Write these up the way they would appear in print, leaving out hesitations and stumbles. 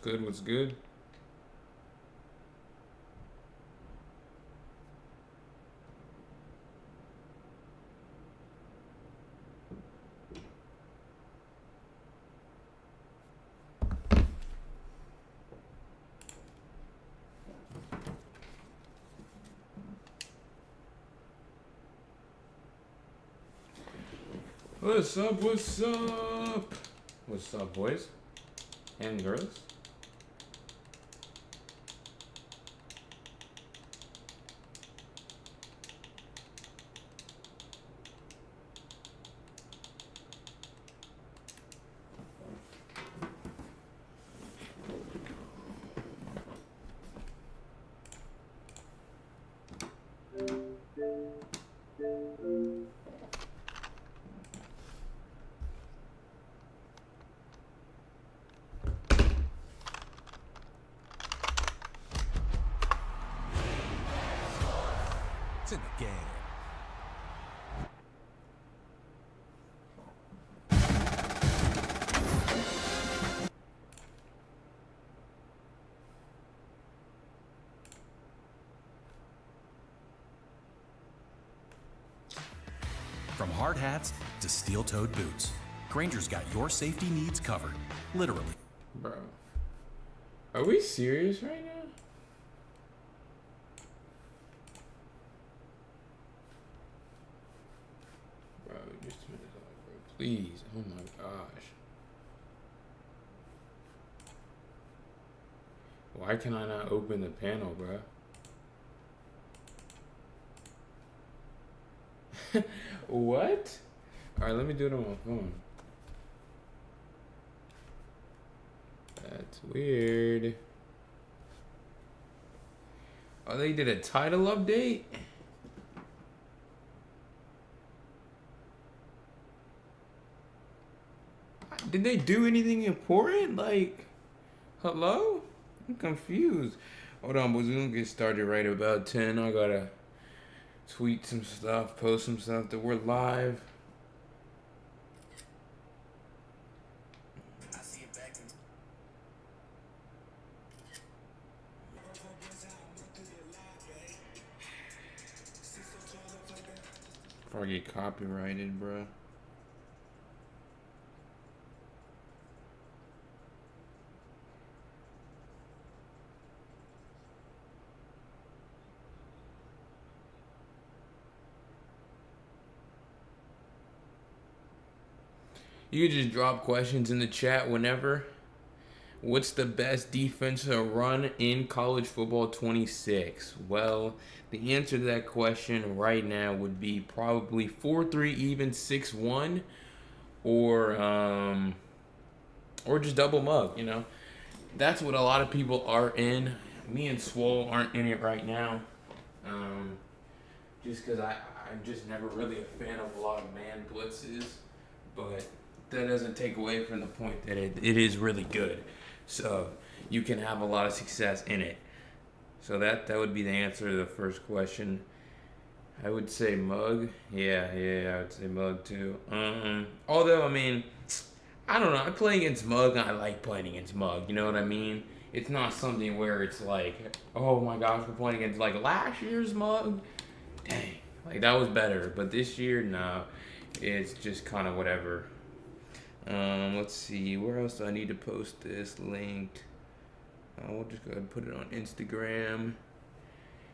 good? What's good? What's up? What's up? What's up, boys and girls? It's in the game. From hard hats to steel-toed boots, Granger's got your safety needs covered, literally. Bro, are we serious right now? Bro, just a minute, bro. Please. Oh my gosh. Why can I not open the panel, bro? What? Alright, let me do it on my phone. That's weird. Oh, they did a title update? Did they do anything important? Like, hello? I'm confused. Hold on, boys. We're gonna get started right about 10. I gotta tweet some stuff, post some stuff that we're live. Before I get copyrighted, bro. You can just drop questions in the chat whenever. What's the best defense to run in college football 26? Well, the answer to that question right now would be probably 4-3 even 6-1 or just double mug, you know. That's what a lot of people are in. Me and Swole aren't in it right now. Just because I'm just never really a fan of a lot of man blitzes. But that doesn't take away from the point that it is really good. So you can have a lot of success in it. So that would be the answer to the first question. I would say mug. Yeah, I would say mug too. Although, I mean, I don't know. I play against mug and I like playing against mug. You know what I mean? It's not something where it's like, oh my gosh, we're playing against like last year's mug. Dang, like that was better. But this year, no. It's just kind of whatever. Let's see. Where else do I need to post this linked? We'll just go ahead and put it on Instagram.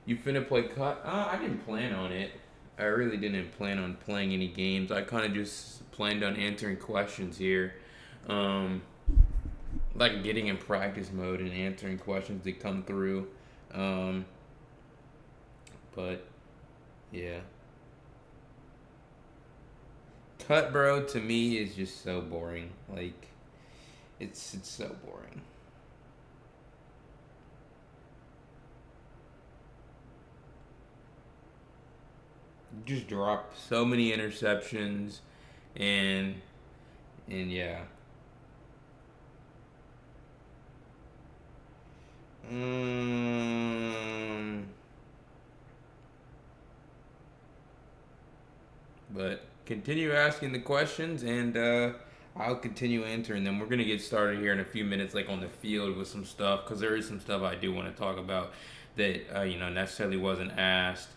You finna play cut? I didn't plan on it. I really didn't plan on playing any games. I kind of just planned on answering questions here. Like getting in practice mode and answering questions that come through. But, yeah. Cut, bro, to me is just so boring. Like, it's so boring. Just drop so many interceptions, and yeah. But continue asking the questions, and I'll continue answering them. We're gonna get started here in a few minutes, like on the field with some stuff, because there is some stuff I do want to talk about that necessarily wasn't asked.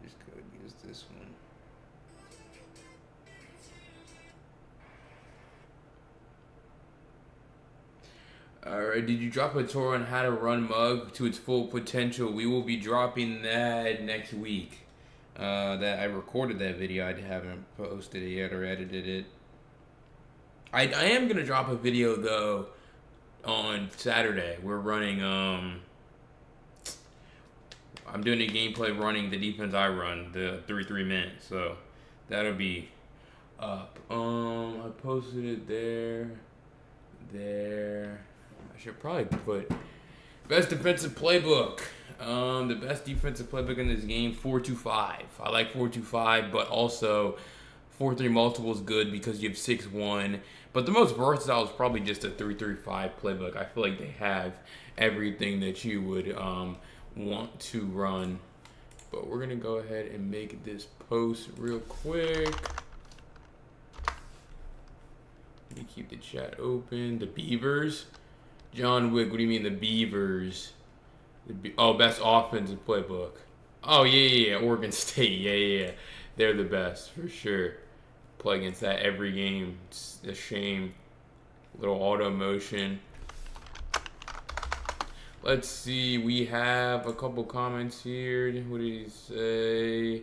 Just go use this one. Alright, did you drop a tour on how to run Mug to its full potential? We will be dropping that next week. That I recorded that video. I haven't posted it yet or edited it. I am gonna drop a video though on Saturday. We're running I'm doing a gameplay running the defense I run, the 3-3 man. So that'll be up. I posted it there. I should probably put best defensive playbook. The best defensive playbook in this game, 4-2-5. I like 4-2-5, but also 4-3 multiple is good because you have 6-1. But the most versatile is probably just a 3-3-5 playbook. I feel like they have everything that you would want to run. But we're gonna go ahead and make this post real quick. Let me keep the chat open. The Beavers. John Wick, what do you mean the Beavers? Best offensive playbook. Oh, yeah. Oregon State. Yeah. They're the best, for sure. Play against that every game. It's a shame. Little auto motion. Let's see. We have a couple comments here. What did he say?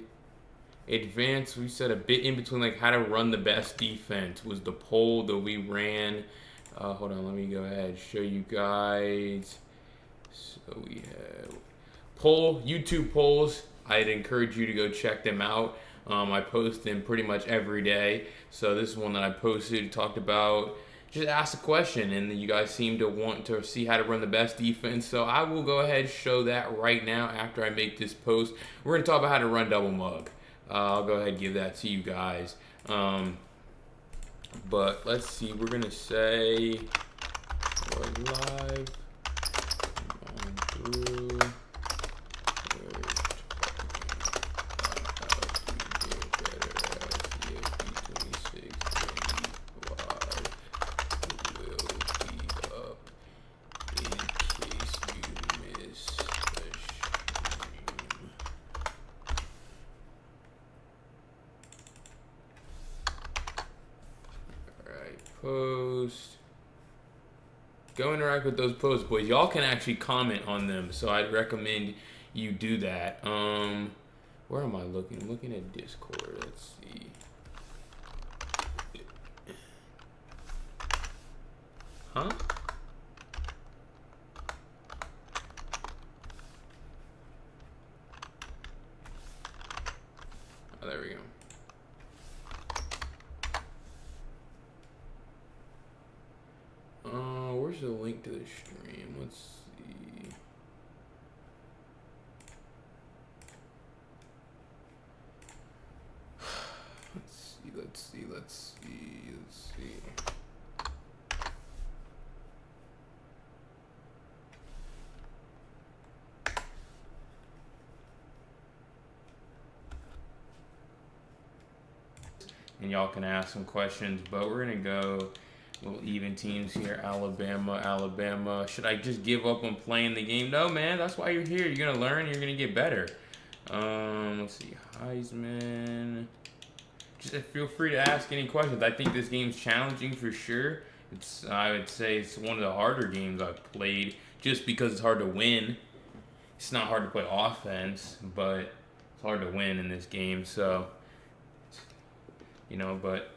Advanced, we said a bit in between, like how to run the best defense was the poll that we ran. Hold on, let me go ahead and show you guys. So we have YouTube polls. I'd encourage you to go check them out. I post them pretty much every day. So this is one that I posted, talked about, just ask a question, and you guys seem to want to see how to run the best defense. So I will go ahead and show that right now after I make this post. We're going to talk about how to run double mug. I'll go ahead and give that to you guys. But let's see, we're going to say we're live. On through. Post. Go interact with those posts, boys. Y'all can actually comment on them, so I'd recommend you do that. Where am I looking? I'm looking at Discord. Let's see. Huh? Oh, there we go. Where's the link to the stream? Let's see. Let's see. And y'all can ask some questions, but we're gonna go little even teams here. Alabama. Should I just give up on playing the game? No, man. That's why you're here. You're gonna learn. You're gonna get better. Let's see. Heisman. Just feel free to ask any questions. I think this game's challenging for sure. I would say it's one of the harder games I've played, just because it's hard to win. It's not hard to play offense, but it's hard to win in this game. So, but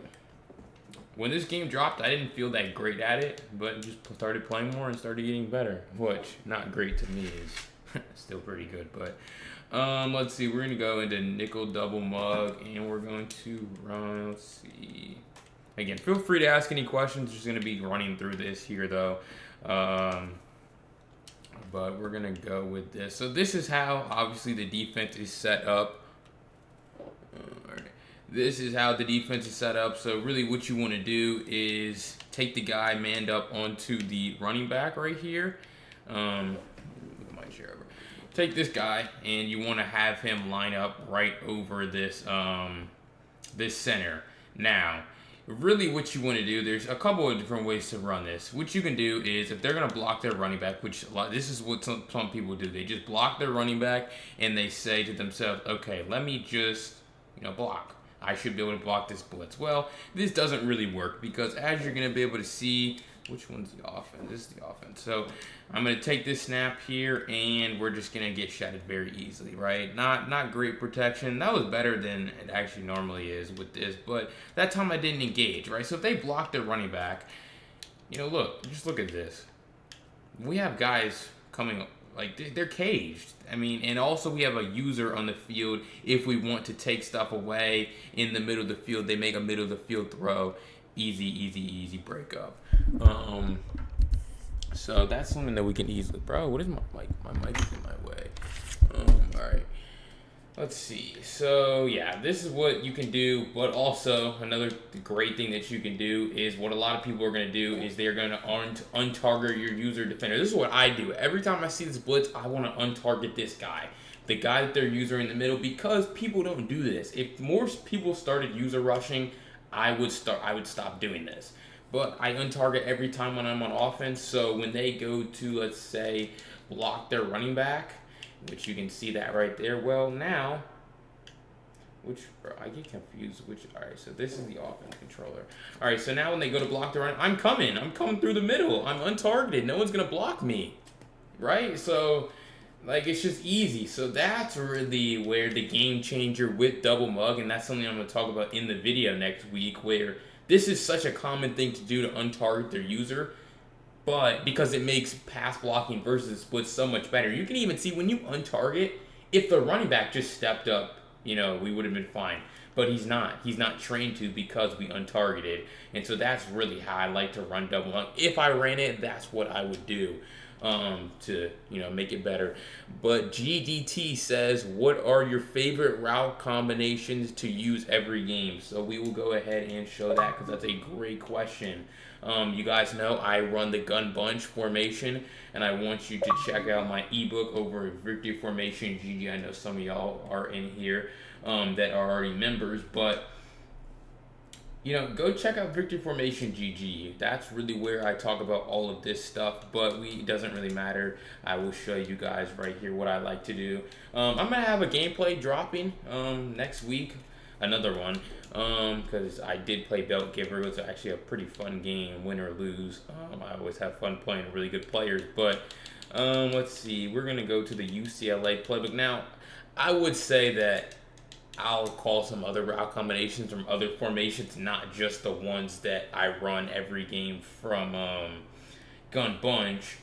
when this game dropped, I didn't feel that great at it, but just started playing more and started getting better, which not great to me is still pretty good. But let's see, we're gonna go into nickel double mug, and we're going to run. Let's see. Again, feel free to ask any questions. Just gonna be running through this here though, but we're gonna go with this. So this is how obviously the defense is set up. All right. this is how the defense is set up. So really what you want to do is take the guy manned up onto the running back right here. Take this guy, and you want to have him line up right over this this center. Now, really what you want to do, there's a couple of different ways to run this. What you can do is, if they're going to block their running back, which this is what some people do, they just block their running back, and they say to themselves, okay, let me just, block. I should be able to block this blitz. Well, this doesn't really work, because as you're going to be able to see, which one's the offense? This is the offense. So I'm going to take this snap here, and we're just going to get shattered very easily, right? Not great protection. That was better than it actually normally is with this, but that time I didn't engage, right? So if they block their running back, just look at this. We have guys coming, like, they're caged. I mean, and also we have a user on the field. If we want to take stuff away in the middle of the field, they make a middle of the field throw. Easy breakup. So that's something that we can easily. Bro, what is my mic? My mic is in my way. All right. Let's see. So yeah, this is what you can do. But also another great thing that you can do is what a lot of people are going to do is they're going to untarget your user defender. This is what I do. Every time I see this blitz, I want to untarget this guy. The guy that they're user in the middle, because people don't do this. If more people started user rushing, I would stop doing this. But I untarget every time when I'm on offense. So when they go to, let's say, block their running back, which you can see that right there. Well, now, I get confused. All right, so this is the offense controller. All right, so now when they go to block the run, I'm coming through the middle. I'm untargeted. No one's going to block me, right? So, it's just easy. So that's really where the game changer with double mug, and that's something I'm going to talk about in the video next week, where this is such a common thing to do to untarget their user, but because it makes pass blocking versus splits so much better. You can even see when you untarget, if the running back just stepped up, we would have been fine. But he's not. He's not trained to, because we untargeted. And so that's really how I like to run double mug. If I ran it, that's what I would do. To make it better. But GDT says, what are your favorite route combinations to use every game? So we will go ahead and show that, because that's a great question. You guys know I run the gun bunch formation, and I want you to check out my ebook over at Victory Formation GG. I know some of y'all are in here that are already members, but go check out Victory Formation GG. That's really where I talk about all of this stuff, but it doesn't really matter. I will show you guys right here what I like to do. I'm going to have a gameplay dropping next week, another one, because I did play Belt Giver. It was actually a pretty fun game, win or lose. I always have fun playing really good players, but let's see. We're going to go to the UCLA playbook. Now, I would say that I'll call some other route combinations from other formations, not just the ones that I run every game from Gun Bunch.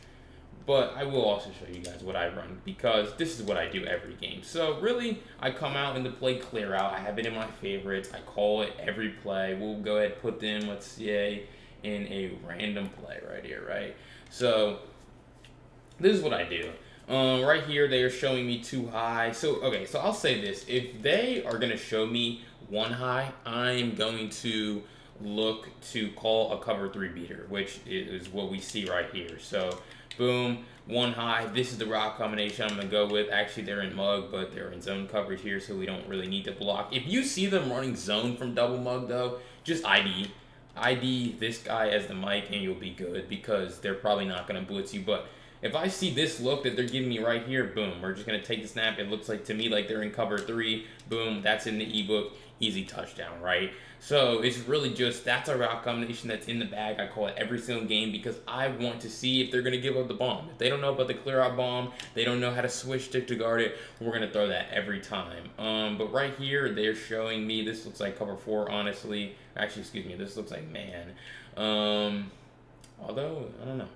But I will also show you guys what I run, because this is what I do every game. So really, I come out in the play clear out. I have it in my favorites. I call it every play. We'll go ahead and put them, let's say, in a random play right here, right? So this is what I do. Right here, they are showing me 2 high. So, okay, so I'll say this. If they are going to show me 1 high, I'm going to look to call a cover 3 beater, which is what we see right here. So, boom, 1 high. This is the route combination I'm going to go with. Actually, they're in mug, but they're in zone coverage here, so we don't really need to block. If you see them running zone from double mug, though, just ID this guy as the mic, and you'll be good, because they're probably not going to blitz you. But if I see this look that they're giving me right here, boom, we're just going to take the snap. It looks like to me like they're in cover 3. Boom, that's in the ebook. Easy touchdown, right? So it's really just, that's a route combination that's in the bag. I call it every single game, because I want to see if they're going to give up the bomb. If they don't know about the clear out bomb, they don't know how to switch stick to guard it, we're going to throw that every time. But right here, they're showing me, this looks like cover 4, honestly. Actually, excuse me, this looks like man. Although, I don't know.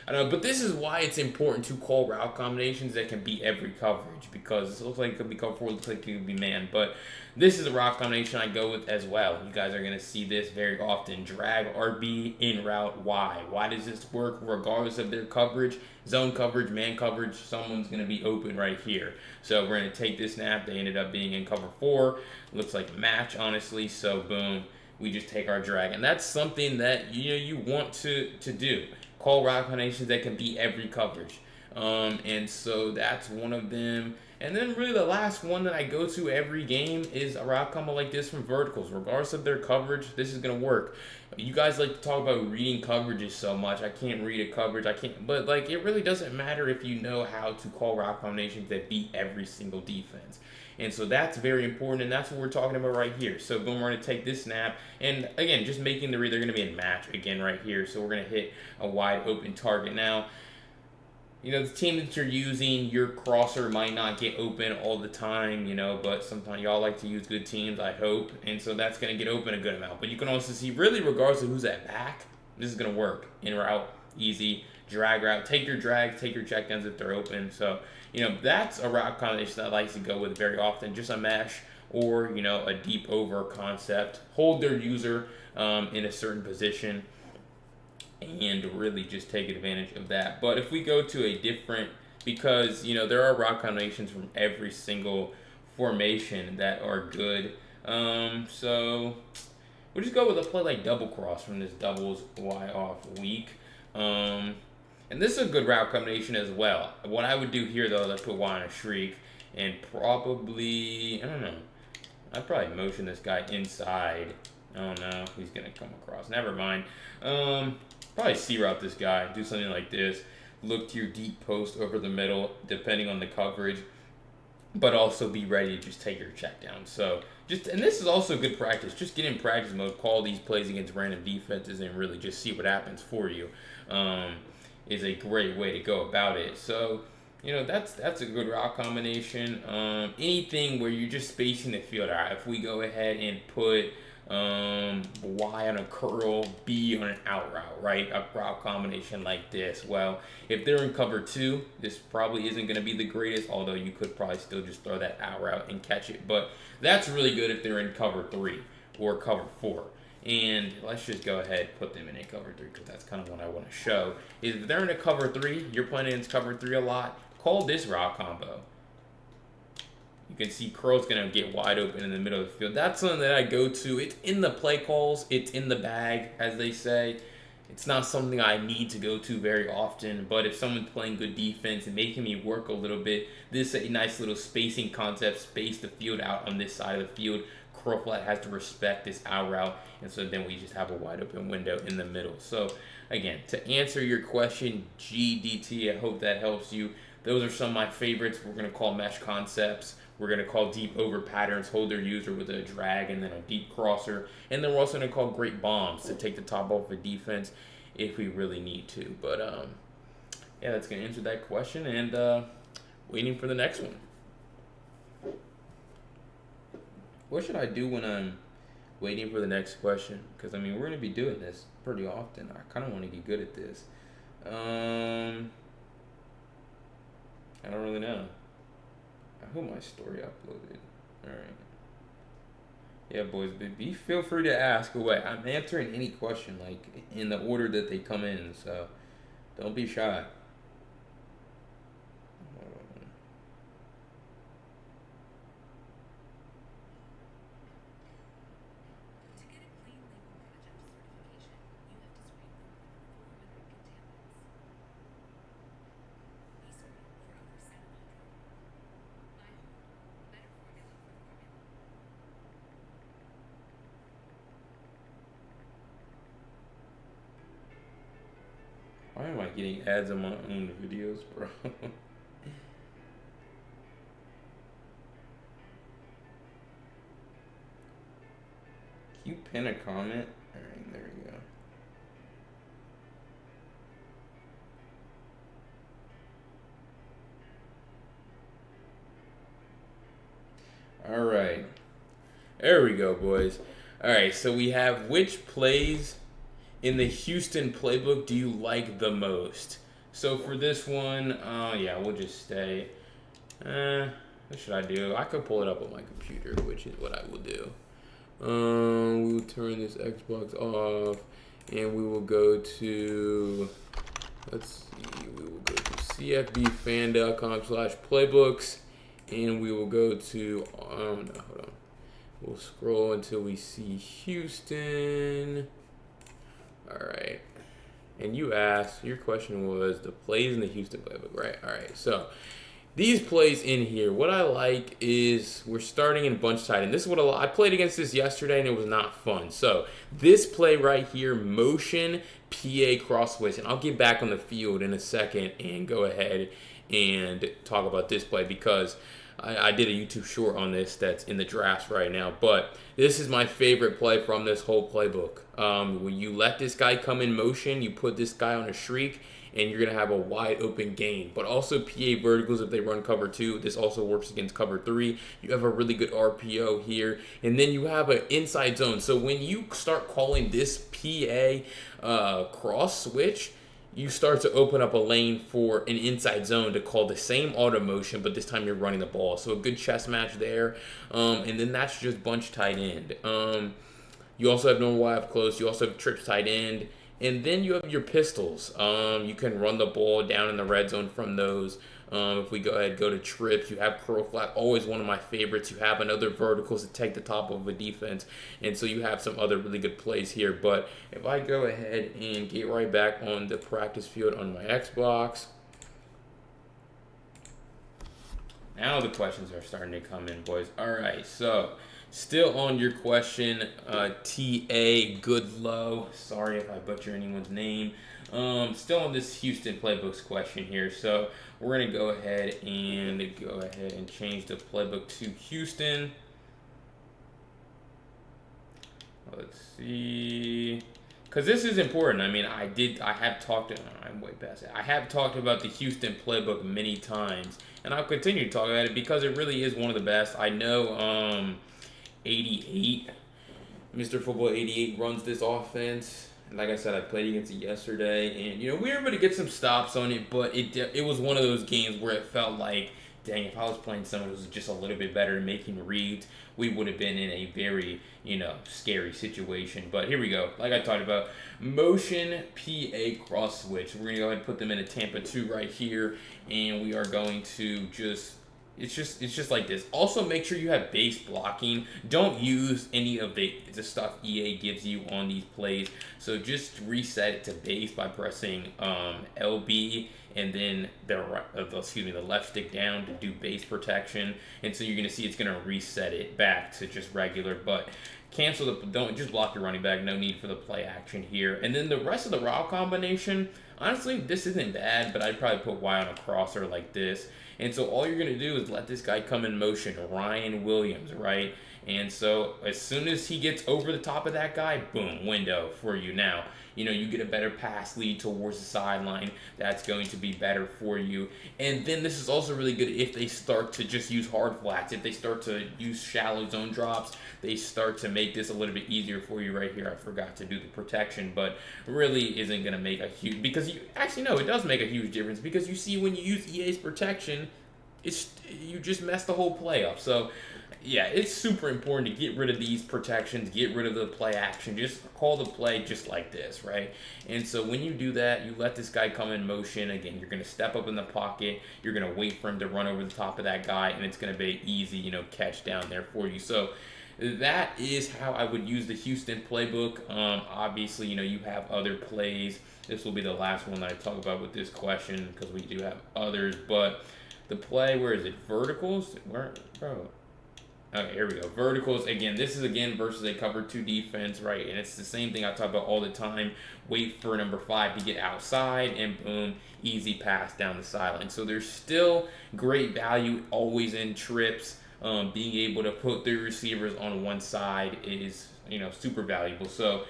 I don't know, but this is why it's important to call route combinations that can beat every coverage, because it looks like it could be cover 4, looks like it could be man, but this is a route combination I go with as well. You guys are going to see this very often. Drag RB in route Y. Why does this work? Regardless of their coverage, zone coverage, man coverage, someone's going to be open right here. So we're going to take this snap. They ended up being in cover 4. Looks like a match, honestly. So boom, we just take our drag. And that's something that you want to do. Call route combinations that can beat every coverage. And so that's one of them. And then really the last one that I go to every game is a route combo like this from verticals. Regardless of their coverage, this is going to work. You guys like to talk about reading coverages so much. I can't read a coverage. I can't. But like, it really doesn't matter if you know how to call route combinations that beat every single defense. And so that's very important, and that's what we're talking about right here. So boom, we're going to take this snap, and again, just making the read, they're going to be in match again right here. So we're going to hit a wide open target. Now, the team that you're using, your crosser might not get open all the time, but sometimes y'all like to use good teams, I hope. And so that's going to get open a good amount. But you can also see, really, regardless of who's at back, this is going to work. In route, easy. Drag route, take your drags, take your checkdowns if they're open. So, that's a route combination that I like to go with very often. Just a mesh or, a deep over concept. Hold their user in a certain position and really just take advantage of that. But if we go to a different, because, there are route combinations from every single formation that are good. So we'll just go with a play like double cross from this doubles Y off weak. And this is a good route combination as well. What I would do here, though, let's put Y on a shriek and probably, I don't know, I'd probably motion this guy inside. Oh no, he's going to come across. Never mind. Probably C-route this guy, do something like this. Look to your deep post over the middle, depending on the coverage, but also be ready to just take your check down. So and this is also good practice. Just get in practice mode, call these plays against random defenses, and really just see what happens for you. Is a great way to go about it. So, that's a good route combination. Anything where you're just spacing the field. All right, if we go ahead and put Y on a curl, B on an out route, right? A route combination like this. Well, if they're in cover 2, this probably isn't going to be the greatest, although you could probably still just throw that out route and catch it. But that's really good if they're in cover 3 or cover 4. And let's just go ahead and put them in a cover 3 because that's kind of what I want to show. Is if they're in a cover 3, you're playing against cover 3 a lot, call this route combo. You can see curl's going to get wide open in the middle of the field. That's something that I go to. It's in the play calls. It's in the bag, as they say. It's not something I need to go to very often, but if someone's playing good defense and making me work a little bit, this is a nice little spacing concept, space the field out on this side of the field. Curl flat has to respect this out route, and so then we just have a wide open window in the middle. So again, to answer your question, GDT, I hope that helps you. Those are some of my favorites. We're going to call mesh concepts. We're going to call deep over patterns, hold their user with a drag and then a deep crosser. And then we're also going to call great bombs to take the top off of defense if we really need to. But yeah, that's going to answer that question, and waiting for the next one. What should I do when I'm waiting for the next question? Because, we're going to be doing this pretty often. I kind of want to get good at this. I don't really know. I hope my story uploaded. Alright. Yeah, boys, feel free to ask away. I'm answering any question, like, in the order that they come in, so don't be shy. Why am I getting ads on my own videos, bro? Can you pin a comment? Alright, there we go. Alright. There we go, boys. Alright, so we have which plays in the Houston playbook do you like the most? So for this one, yeah, we'll just stay. What should I do? I could pull it up on my computer, which is what I will do. We will turn this Xbox off, and we will go to, let's see, we will go to cfbfan.com/playbooks, and we will go to, no, hold on. We'll scroll until we see Houston. All right. And you asked, your question was the plays in the Houston playbook, right? All right. So these plays in here, what I like is we're starting in bunch tight end. This is what I played against this yesterday, and it was not fun. So this play right here, motion PA cross switch, and I'll get back on the field in a second and go ahead and talk about this play because I did a YouTube short on this that's in the drafts right now, but this is my favorite play from this whole playbook. When you let this guy come in motion, you put this guy on a shriek, and you're going to have a wide open game. But also PA verticals if they run cover 2. This also works against cover 3. You have a really good RPO here. And then you have an inside zone. So when you start calling this PA cross switch, you start to open up a lane for an inside zone to call the same auto motion, but this time you're running the ball. So a good chess match there. And then that's just bunch tight end. You also have normal wide close. You also have trips tight end. And then you have your pistols. You can run the ball down in the red zone from those. If we go ahead go to trips, you have curl flat, always one of my favorites. You have another verticals to take the top of a defense. And so you have some other really good plays here. But if I go ahead and get right back on the practice field on my Xbox. Now the questions are starting to come in, boys. All right, so still on your question, T.A. Goodlow. Sorry if I butcher anyone's name. Still on this Houston playbooks question here. So we're going to go ahead and change the playbook to Houston. Let's see. Because this is important. I mean, I'm way past it. I have talked about the Houston playbook many times, and I'll continue to talk about it because it really is one of the best. I know 88, Mr. Football 88 runs this offense. And like I said, I played against it yesterday, and we were able to get some stops on it, but it was one of those games where it felt like, dang, if I was playing someone who was just a little bit better at making reads, we would have been in a very, scary situation. But here we go. Like I talked about, motion PA cross switch. We're going to go ahead and put them in a Tampa 2 right here, and we are going to it's just like this. Also, make sure you have base blocking. Don't use any of the stuff EA gives you on these plays. So just reset it to base by pressing LB and then the left stick down to do base protection. And so you're gonna see it's gonna reset it back to just regular. But don't just block your running back. No need for the play action here. And then the rest of the route combination, honestly, this isn't bad, but I'd probably put Y on a crosser like this. And so all you're going to do is let this guy come in motion, Ryan Williams, right? And so as soon as he gets over the top of that guy, boom, window for you. Now, you get a better pass lead towards the sideline. That's going to be better for you. And then this is also really good if they start to just use hard flats. If they start to use shallow zone drops, they start to make this a little bit easier for you right here. I forgot to do the protection, but really isn't going to make a huge, because it does make a huge difference, because you see when you use EA's protection, you just mess the whole play up. So yeah, it's super important to get rid of these protections, get rid of the play action, just call the play just like this, right? And so when you do that, you let this guy come in motion. Again, you're going to step up in the pocket, you're going to wait for him to run over the top of that guy, and it's going to be easy, catch down there for you. So that is how I would use the Houston playbook. Obviously, you have other plays. This will be the last one that I talk about with this question because we do have others, but the play, where is it? Verticals? Okay, here we go. Verticals. Again, this is versus a cover 2 defense, right? And it's the same thing I talk about all the time. Wait for number 5 to get outside, and boom, easy pass down the sideline. So there's still great value always in trips. Being able to put the receivers on one side is, super valuable. So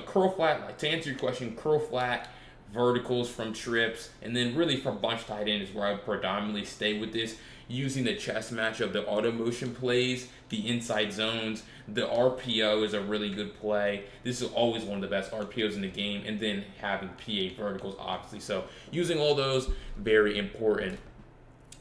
curl flat, to answer your question, curl flat verticals from trips, and then really from bunch tight end is where I would predominantly stay with this, using the chess match of the auto motion plays, the inside zones. The RPO is a really good play. This is always one of the best RPOs in the game, and then having PA verticals, obviously. So using all those, very important.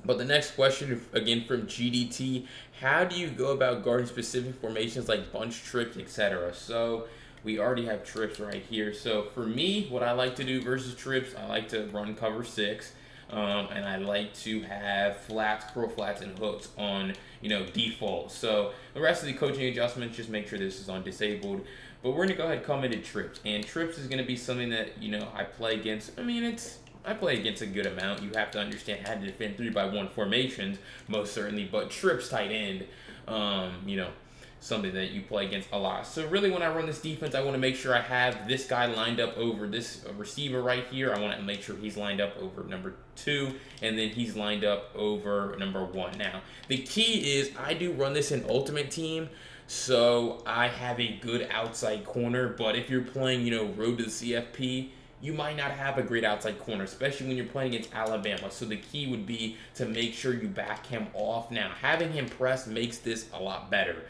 But the next question, again from GDT, how do you go about guarding specific formations like bunch trips, etc.? So we already have trips right here. So for me, what I like to do versus trips, I like to run cover 6. And I like to have flats, curl flats, and hooks on, default. So the rest of the coaching adjustments, just make sure this is on disabled. But we're gonna go ahead and come into trips, and trips is gonna be something that I play against. I play against a good amount. You have to understand how to defend 3-by-1 formations, most certainly. But trips tight end, something that you play against a lot. So really, when I run this defense, I want to make sure I have this guy lined up over this receiver right here. I want to make sure he's lined up over number 2, and then he's lined up over number 1. Now, the key is I do run this in Ultimate Team, so I have a good outside corner. But if you're playing, Road to the CFP, you might not have a great outside corner, especially when you're playing against Alabama. So the key would be to make sure you back him off. Now, having him press makes this a lot better.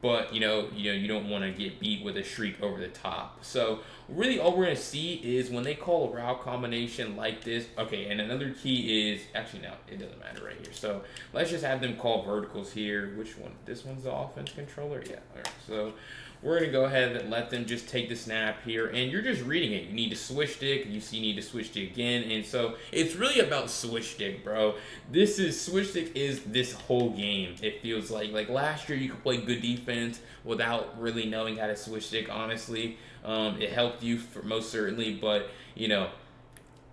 But you don't want to get beat with a streak over the top. So really all we're going to see is when they call a route combination like this. Okay, and another key is, actually no, it doesn't matter right here. So let's just have them call verticals here. Which one? This one's the offense controller? Yeah, all right. So we're going to go ahead and let them just take the snap here, and you're just reading it. You need to switch stick, you need to switch stick again, and so it's really about switch stick, bro. Switch stick is this whole game, it feels like. Like last year, you could play good defense without really knowing how to switch stick, honestly. It helped you for most certainly, but,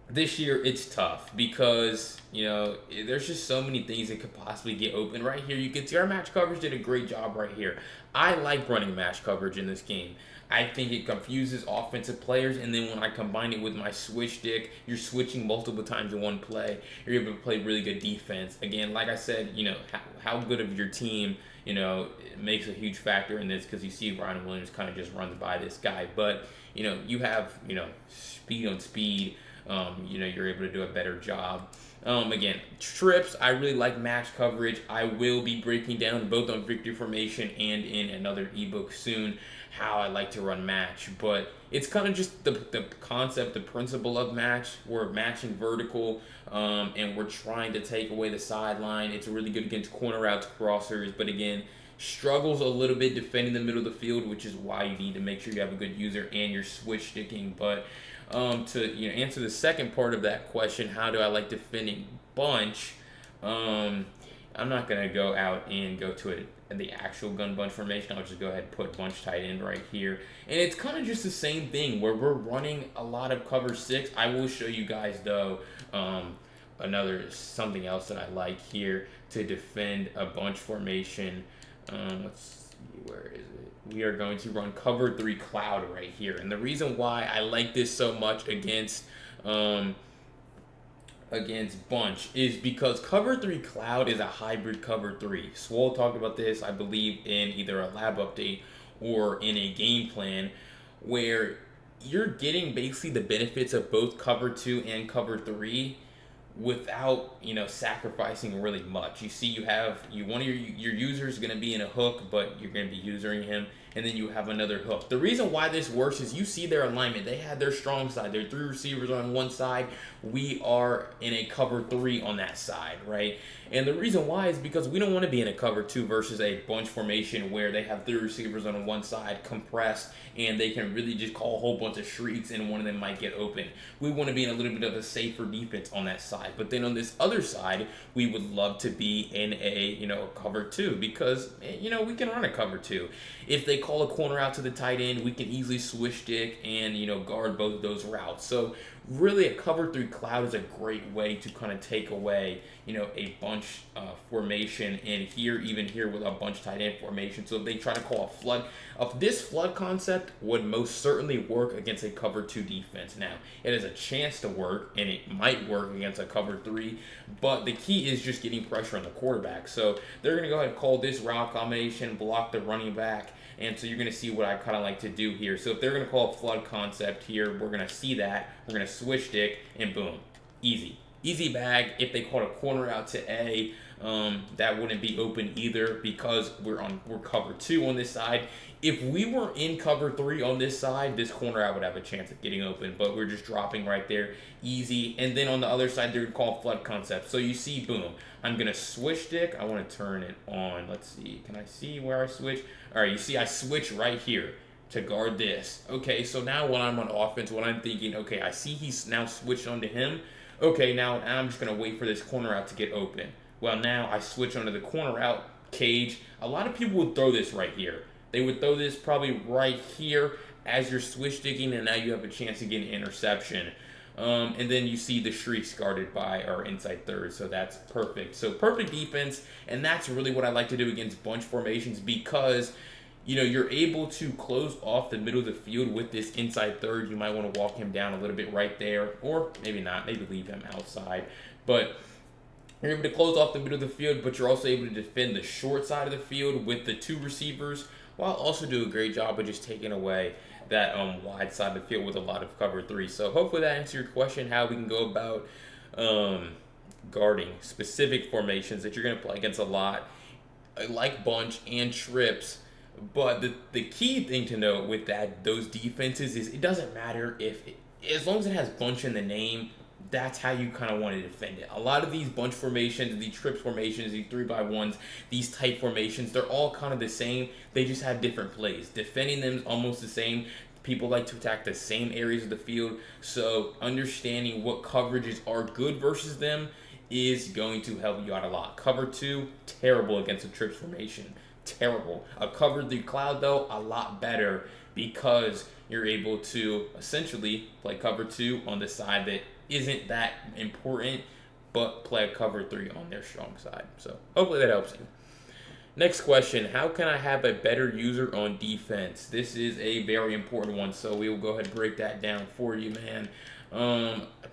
this year it's tough because, there's just so many things that could possibly get open. Right here, you can see our match coverage did a great job right here. I like running match coverage in this game. I think it confuses offensive players, and then when I combine it with my switch stick, you're switching multiple times in one play. You're able to play really good defense. Again, like I said, how good of your team, it makes a huge factor in this, because you see Ryan Williams kind of just runs by this guy. But, you have, speed on speed. You're able to do a better job. Again, trips, I really like match coverage. I will be breaking down both on victory formation and in another ebook soon how I like to run match. But it's kind of just the concept, the principle of match. We're matching vertical, and we're trying to take away the sideline. It's really good against corner routes, crossers, but again, struggles a little bit defending the middle of the field, which is why you need to make sure you have a good user and you're switch sticking. But to answer the second part of that question, how do I like defending bunch? I'm not gonna go out and go to the actual gun bunch formation. I'll just go ahead and put bunch tight end right here, and it's kind of just the same thing where we're running a lot of cover 6. I will show you guys though something else that I like here to defend a bunch formation. Let's see, where is it? We are going to run cover 3 cloud right here. And the reason why I like this so much against bunch is because cover 3 cloud is a hybrid cover 3. Swole talked about this, I believe, in either a lab update or in a game plan, where you're getting basically the benefits of both cover 2 and cover 3 without sacrificing really much. You see, you have one of your users is going to be in a hook, but you're going to be using him, and then you have another hook. The reason why this works is you see their alignment. They had their strong side. There are 3 receivers on one side. We are in a cover 3 on that side, right? And the reason why is because we don't want to be in a cover 2 versus a bunch formation where they have 3 receivers on one side compressed, and they can really just call a whole bunch of shrieks and one of them might get open. We want to be in a little bit of a safer defense on that side. But then on this other side, we would love to be in a cover 2, because we can run a cover 2. If they call a corner out to the tight end, we can easily switch stick and guard both of those routes. So really, a cover 3 cloud is a great way to kind of take away a bunch formation, and even here with a bunch tight end formation. So if they try to call a flood, this flood concept would most certainly work against a cover 2 defense. Now, it has a chance to work, and it might work against a cover 3, but the key is just getting pressure on the quarterback. So they're going to go ahead and call this route combination, block the running back. And so you're going to see what I kind of like to do here. So if they're going to call a flood concept here, we're going to see that. We're going to switch stick, and boom, easy. Easy bag. If they called a corner out to A, that wouldn't be open either because we're cover 2 on this side. If we were in cover 3 on this side, this corner out would have a chance of getting open, but we're just dropping right there, easy. And then on the other side, they're called flood concept. So you see, boom, I'm gonna switch stick. I want to turn it on. Let's see, can I see where I switch? All right, you see I switch right here to guard this. Okay, so now when I'm on offense, when I'm thinking, okay, I see he's now switched onto him. Okay, now I'm just gonna wait for this corner out to get open. Well, now I switch onto the corner out cage. A lot of people would throw this right here. They would throw this probably right here as you're switch sticking, and now you have a chance to get an interception. And then you see the shrieks guarded by our inside third, so that's perfect. So perfect defense, and that's really what I like to do against bunch formations because, you know, you're able to close off the middle of the field with this inside third. You might want to walk him down a little bit right there, or maybe not, maybe leave him outside. But you're able to close off the middle of the field, but you're also able to defend the short side of the field with the 2 receivers, while also do a great job of just taking away that wide side of the field with a lot of cover 3. So hopefully that answers your question, how we can go about guarding specific formations that you're going to play against a lot, like bunch and trips. But the key thing to note with those defenses is it doesn't matter as long as it has bunch in the name, that's how you kind of want to defend it. A lot of these bunch formations, these trips formations, these 3x1s, these tight formations, they're all kind of the same. They just have different plays. Defending them is almost the same. People like to attack the same areas of the field. So understanding what coverages are good versus them is going to help you out a lot. Cover 2, terrible against a trips formation. Terrible. A cover 3 cloud, though, a lot better because you're able to essentially play cover 2 on the side that isn't that important, but play a cover 3 on their strong side. So hopefully that helps you. Next question, how can I have a better user on defense? This is a very important one, so we will go ahead and break that down for you, man.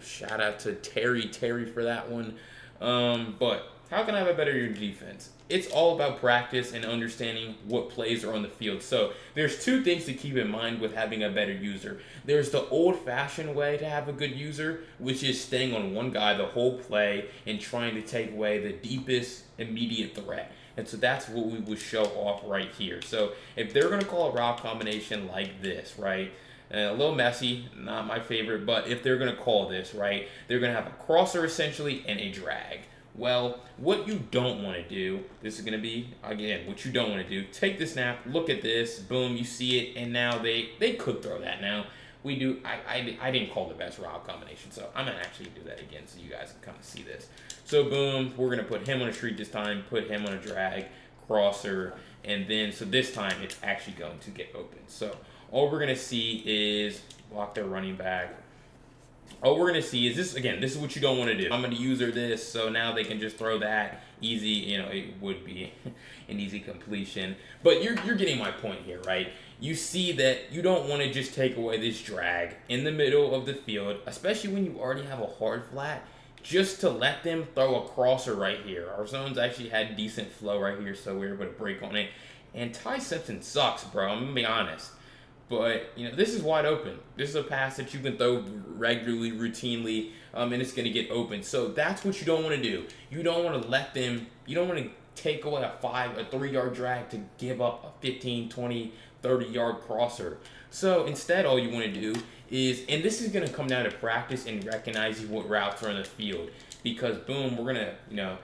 Shout out to Terry for that one. But how can I have a better user defense? It's all about practice and understanding what plays are on the field. So there's 2 things to keep in mind with having a better user. There's the old-fashioned way to have a good user, which is staying on one guy the whole play and trying to take away the deepest immediate threat. And so that's what we would show off right here. So if they're going to call a route combination like this, right, a little messy, not my favorite, but if they're going to call this, right, they're going to have a crosser essentially and a drag. Well, what you don't want to do, this is going to be, again, what you don't want to do, take the snap, look at this, boom, you see it, and now they could throw that. Now, I didn't call the best route combination, so I'm going to actually do that again so you guys can kind of see this. So, boom, we're going to put him on a streak this time, put him on a drag, crosser, and then, so this time it's actually going to get open. So, all we're going to see is block their running back. All we're going to see is this, again, this is what you don't want to do. I'm going to user this, so now they can just throw that easy, you know, it would be an easy completion. But you're getting my point here, right? You see that you don't want to just take away this drag in the middle of the field, especially when you already have a hard flat, just to let them throw a crosser right here. Our zones actually had decent flow right here, so we were able to break on it. And Ty Simpson sucks, bro, I'm going to be honest. But, you know, this is wide open. This is a pass that you can throw regularly, routinely, and it's going to get open. So that's what you don't want to do. You don't want to let them, you don't want to take away a 3-yard drag to give up a 15, 20, 30-yard crosser. So instead, all you want to do is, and this is going to come down to practice and recognizing what routes are on the field. Because, boom, we're going to, you know,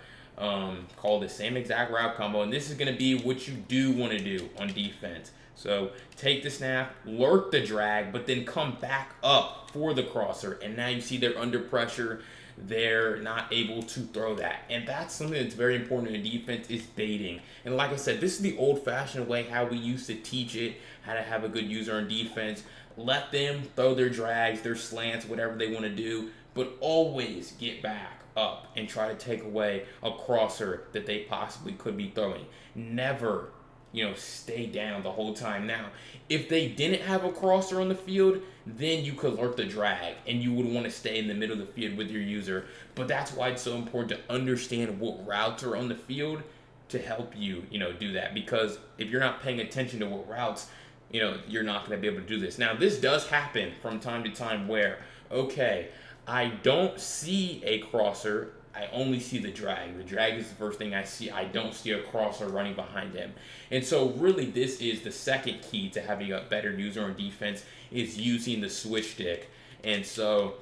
call the same exact route combo. And this is going to be what you do want to do on defense. So take the snap, lurk the drag, but then come back up for the crosser. And now you see they're under pressure. They're not able to throw that. And that's something that's very important in defense is baiting. And like I said, this is the old-fashioned way how we used to teach it, how to have a good user on defense. Let them throw their drags, their slants, whatever they want to do, but always get back up and try to take away a crosser that they possibly could be throwing. Never, you know, stay down the whole time. Now, if they didn't have a crosser on the field, then you could lurk the drag and you would want to stay in the middle of the field with your user. But that's why it's so important to understand what routes are on the field to help you, do that. Because if you're not paying attention to what routes, you're not going to be able to do this. Now, this does happen from time to time where, okay, I don't see a crosser. I only see the drag. The drag is the first thing I see. I don't see a crosser running behind him. And so really this is the second key to having a better user on defense, is using the switch stick. And so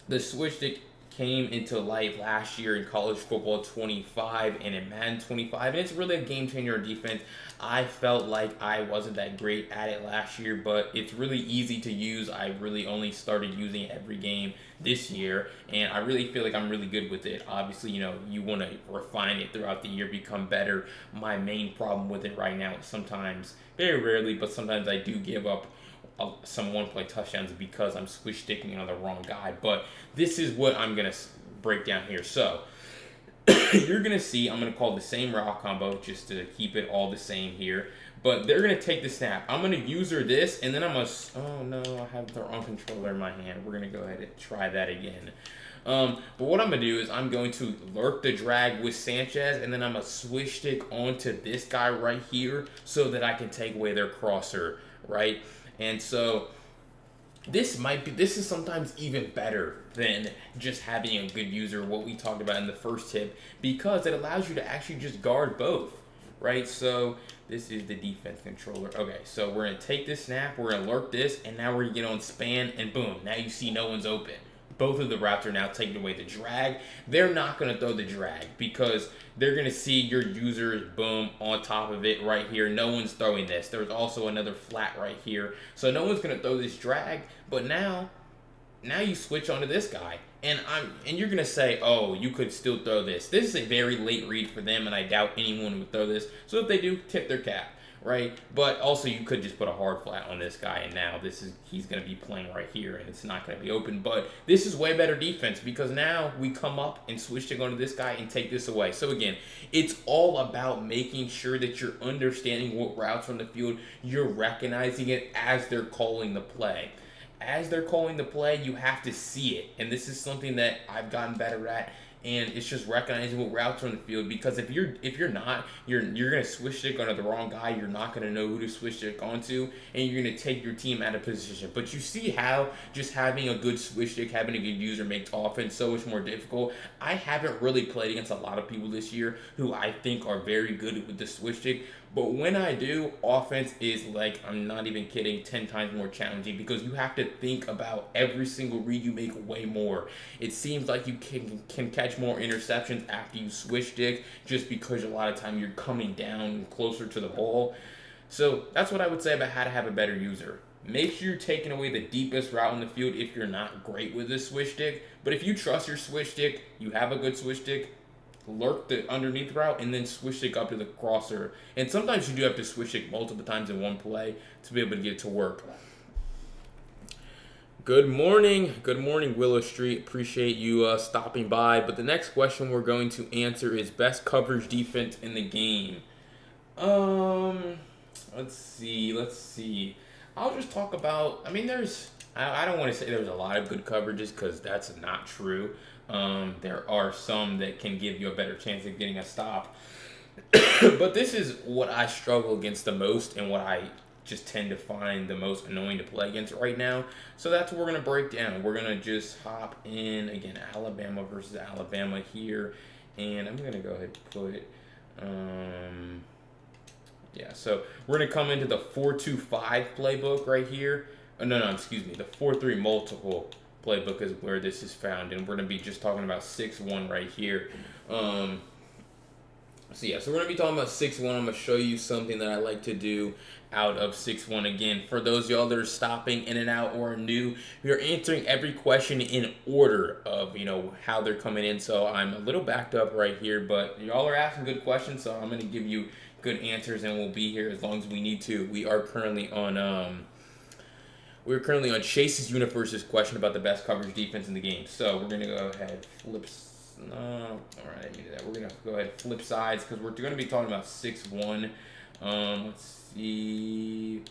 the switch stick came into light last year in college football 25 and in Madden 25, and it's really a game changer on defense. I felt like I wasn't that great at it last year, but it's really easy to use. I really only started using it every game this year, and I really feel like I'm really good with it. Obviously, you want to refine it throughout the year, become better. My main problem with it right now is sometimes, very rarely, but sometimes I do give up some one-play touchdowns because I'm switch sticking on the wrong guy. But this is what I'm going to break down here. So you're going to see, I'm going to call the same route combo just to keep it all the same here. But they're going to take the snap. I'm going to user this, and then I'm going to, oh no, I have the wrong controller in my hand. We're going to go ahead and try that again. But what I'm going to do is I'm going to lurk the drag with Sanchez, and then I'm going to switch stick onto this guy right here so that I can take away their crosser, right? And so this is sometimes even better than just having a good user, what we talked about in the first tip, because it allows you to actually just guard both, right? So this is the defense controller. Okay, so we're going to take this snap, we're going to lurk this, and now we're going to get on span, and boom, now you see no one's open. Both of the routes are now taking away the drag. They're not going to throw the drag because they're going to see your user, boom, on top of it right here. No one's throwing this. There's also another flat right here. So no one's going to throw this drag, but now you switch onto this guy. And you're going to say, oh, you could still throw this. This is a very late read for them, and I doubt anyone would throw this. So if they do, tip their cap. Right, but also you could just put a hard flat on this guy, and now he's going to be playing right here, and it's not going to be open. But this is way better defense because now we come up and switch to go to this guy and take this away. So again, it's all about making sure that you're understanding what routes from the field, you're recognizing it as they're calling the play. As they're calling the play, you have to see it, and this is something that I've gotten better at. And it's just recognizing what routes are on the field, because if you're not, you're gonna switch stick onto the wrong guy. You're not gonna know who to switch stick onto, and you're gonna take your team out of position. But you see how just having a good switch stick, having a good user makes offense so much more difficult. I haven't really played against a lot of people this year who I think are very good with the switch stick. But when I do, offense is, like, I'm not even kidding, 10 times more challenging, because you have to think about every single read you make way more. It seems like you can catch more interceptions after you switch stick, just because a lot of time you're coming down closer to the ball. So that's what I would say about how to have a better user. Make sure you're taking away the deepest route in the field if you're not great with this switch stick. But if you trust your switch stick, you have a good switch stick, lurk the underneath route and then switch stick up to the crosser. And sometimes you do have to switch stick multiple times in one play to be able to get it to work. Good morning, Willow Street. Appreciate you stopping by. But the next question we're going to answer is best coverage defense in the game. Let's see. I'll just talk about, I don't want to say there's a lot of good coverages, because that's not true. There are some that can give you a better chance of getting a stop. But this is what I struggle against the most, and what I just tend to find the most annoying to play against right now. So that's what we're going to break down. We're going to just hop in, again, Alabama versus Alabama here. And I'm going to go ahead and put, so we're going to come into the 4-2-5 playbook right here. The 4-3 multiple playbook is where this is found, and we're going to be just talking about 6-1 right here. So we're going to be talking about 6-1. I'm going to show you something that I like to do out of 6-1. Again, for those of y'all that are stopping in and out or new, we are answering every question in order of, how they're coming in. So I'm a little backed up right here, but y'all are asking good questions, so I'm going to give you good answers, and we'll be here as long as we need to. We are currently on Chase's Universe's question about the best coverage defense in the game. So we're going to go ahead We're going to go ahead and flip sides, because we're going to be talking about 6-1. Let's see.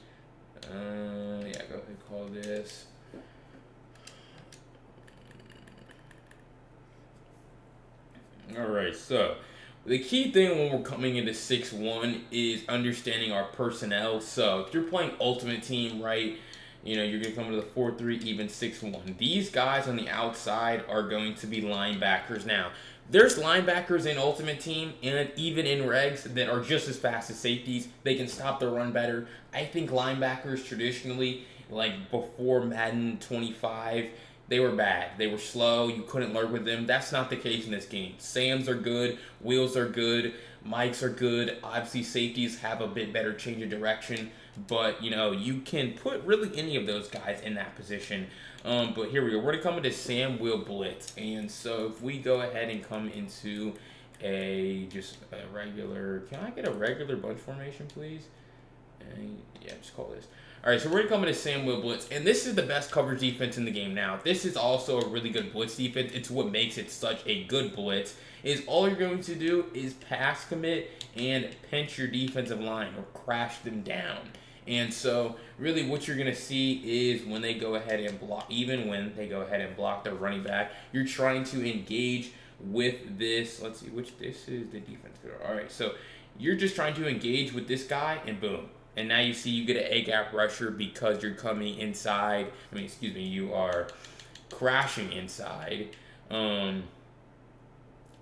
Go ahead and call this. All right, so The key thing when we're coming into 6-1 is understanding our personnel. So if you're playing Ultimate Team, right, you're going to come into the 4-3, even 6-1. These guys on the outside are going to be linebackers. Now, there's linebackers in Ultimate Team and even in regs that are just as fast as safeties. They can stop the run better. I think linebackers traditionally, like before Madden 25, they were bad. They were slow. You couldn't learn with them. That's not the case in this game. Sams are good. Wheels are good. Mikes are good. Obviously, safeties have a bit better change of direction. But, you can put really any of those guys in that position. But here we go. We're going to come into Sam Will Blitz. And so if we go ahead and come into just a regular... Can I get a regular bunch formation, please? Yeah, just call this. All right, so we're going to come into Sam Will Blitz, and this is the best coverage defense in the game now. This is also a really good blitz defense. It's what makes it such a good blitz, is all you're going to do is pass commit and pinch your defensive line or crash them down. And so really what you're going to see is when they go ahead and block, even when they go ahead and block their running back, you're trying to engage with this. Let's see, this is the defense. All right, so you're just trying to engage with this guy, and boom. And now you see you get an A-gap rusher because you're coming inside. You are crashing inside. And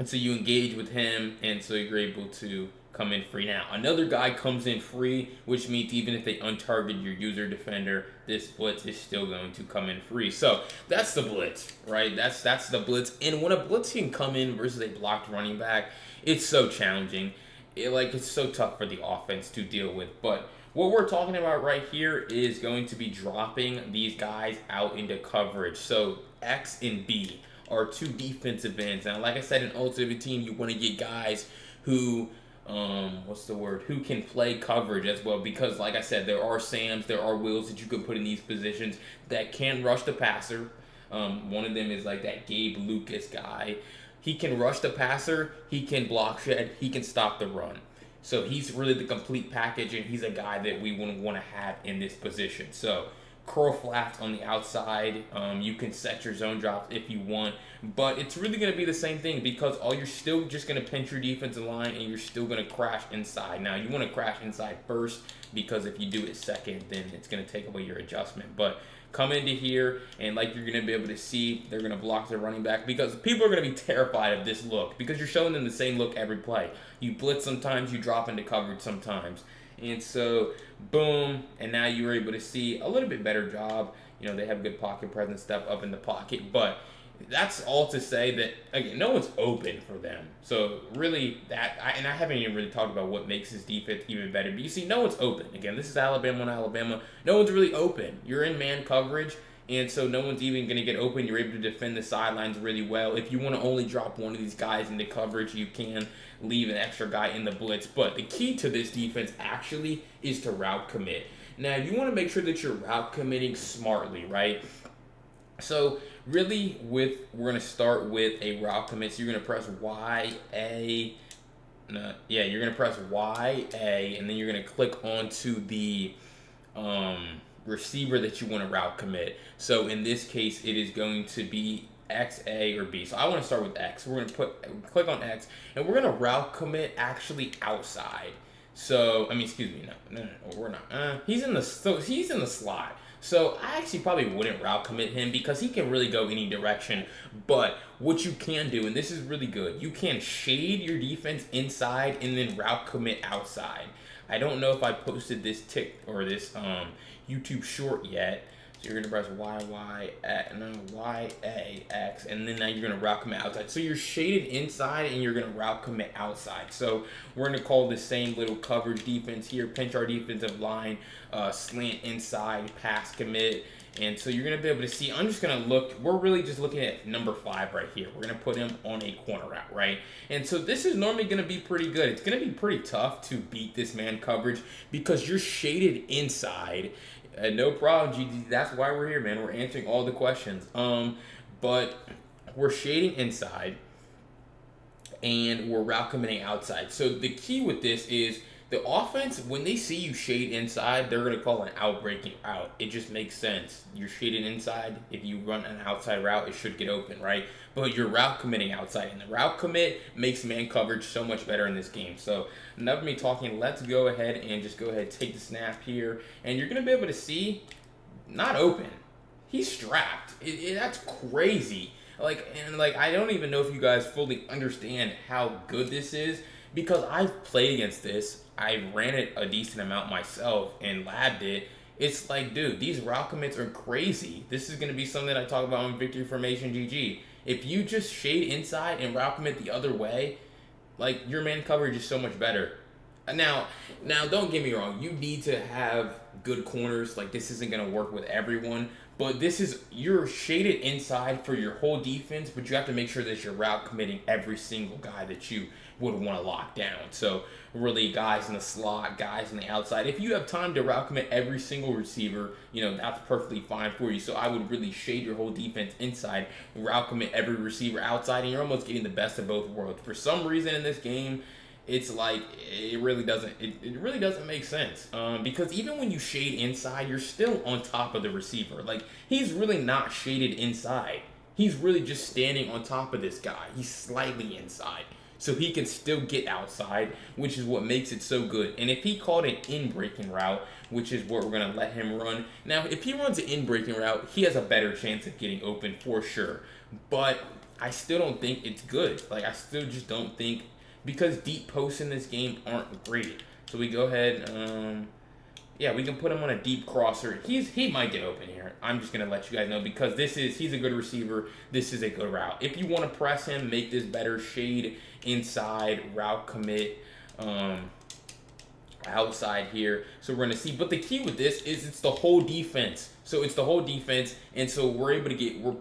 so you engage with him, and so you're able to come in free. Now, another guy comes in free, which means even if they untarget your user defender, this blitz is still going to come in free. So that's the blitz, right? That's the blitz. And when a blitz can come in versus a blocked running back, it's so challenging. It's so tough for the offense to deal with. But what we're talking about right here is going to be dropping these guys out into coverage. So X and B are two defensive ends. Now, like I said, in Ultimate Team, you want to get guys who, who can play coverage as well. Because, like I said, there are Sams, there are Wills that you could put in these positions that can rush the passer. One of them is like that Gabe Lucas guy. He can rush the passer, he can block shed, he can stop the run. So he's really the complete package, and he's a guy that we wouldn't want to have in this position. So curl flats on the outside. You can set your zone drops if you want, but it's really going to be the same thing because you're still just going to pinch your defensive line, and you're still going to crash inside. Now, you want to crash inside first because if you do it second, then it's going to take away your adjustment. But come into here, and like you're going to be able to see, they're going to block their running back because people are going to be terrified of this look because you're showing them the same look every play. You blitz sometimes, you drop into coverage sometimes. And so, boom, and now you're able to see a little bit better job. They have good pocket presence, stuff up in the pocket, but that's all to say that, again, no one's open for them. So really, I haven't even really talked about what makes this defense even better. But you see, no one's open. Again, this is Alabama and Alabama. No one's really open. You're in man coverage, and so no one's even going to get open. You're able to defend the sidelines really well. If you want to only drop one of these guys into coverage, you can leave an extra guy in the blitz. But the key to this defense actually is to route commit. Now, you want to make sure that you're route committing smartly, right? So really, we're going to start with a route commit. So you're going to press you're going to press YA, and then you're going to click onto the receiver that you want to route commit. So in this case, it is going to be X, A, or B. So I want to start with X. We're going to click on X, and we're going to route commit actually outside. So, no, we're not. He's in the slot. So I actually probably wouldn't route commit him because he can really go any direction. But what you can do, and this is really good, you can shade your defense inside and then route commit outside. I don't know if I posted this YouTube short yet. So you're going to press YAX, and then now you're going to route commit outside. So you're shaded inside, and you're going to route commit outside. So we're going to call the same little coverage defense here, pinch our defensive line, slant inside, pass commit. And so you're going to be able to see, I'm just going to look, we're really just looking at number 5 right here. We're going to put him on a corner route, right? And so this is normally going to be pretty good. It's going to be pretty tough to beat this man coverage because you're shaded inside. No problem, GG. That's why we're here, man. We're answering all the questions. But we're shading inside, and we're route committing outside. So the key with this is The offense, when they see you shade inside, they're going to call an out-breaking route. It just makes sense. You're shading inside. If you run an outside route, it should get open, right? But you're route committing outside, and the route commit makes man coverage so much better in this game. So enough of me talking. Let's go ahead and just go ahead and take the snap here. And you're going to be able to see, not open. He's strapped. That's crazy. I don't even know if you guys fully understand how good this is, because I've played against this. I ran it a decent amount myself and labbed it. It's like, dude, these route commits are crazy. This is going to be something I talk about on Victory Formation GG. If you just shade inside and route commit the other way, like, your man coverage is so much better. Now, don't get me wrong. You need to have good corners. Like, this isn't going to work with everyone. But you're shaded inside for your whole defense, but you have to make sure that you're route committing every single guy that you would want to lock down. So really, guys in the slot, guys on the outside. If you have time to route commit every single receiver, that's perfectly fine for you. So I would really shade your whole defense inside, route commit every receiver outside, and you're almost getting the best of both worlds. For some reason in this game, it's like it really doesn't make sense, because even when you shade inside, you're still on top of the receiver. Like, he's really not shaded inside. He's really just standing on top of this guy. He's slightly inside, so he can still get outside, which is what makes it so good. And if he called an in-breaking route, which is what we're going to let him run. Now, if he runs an in-breaking route, he has a better chance of getting open for sure. But I still don't think it's good. Like, I still just don't think, because deep posts in this game aren't great. So we go ahead, we can put him on a deep crosser. He might get open here. I'm just gonna let you guys know, because he's a good receiver. This is a good route. If you want to press him, make this better, shade inside, route commit, outside here. So we're gonna see. But the key with this is it's the whole defense. So it's the whole defense, and so we're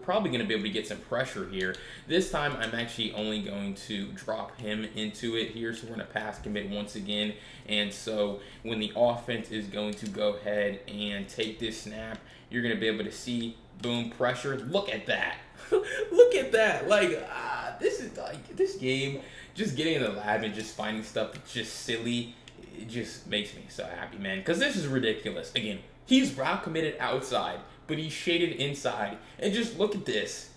probably going to be able to get some pressure here. This time, I'm actually only going to drop him into it here, so we're going to pass commit once again. And so when the offense is going to go ahead and take this snap, you're going to be able to see, boom, pressure. Look at that. Look at that. This game, just getting in the lab and just finding stuff that's just silly, it just makes me so happy, man, because this is ridiculous. Again, he's route committed outside, but he's shaded inside. And just look at this.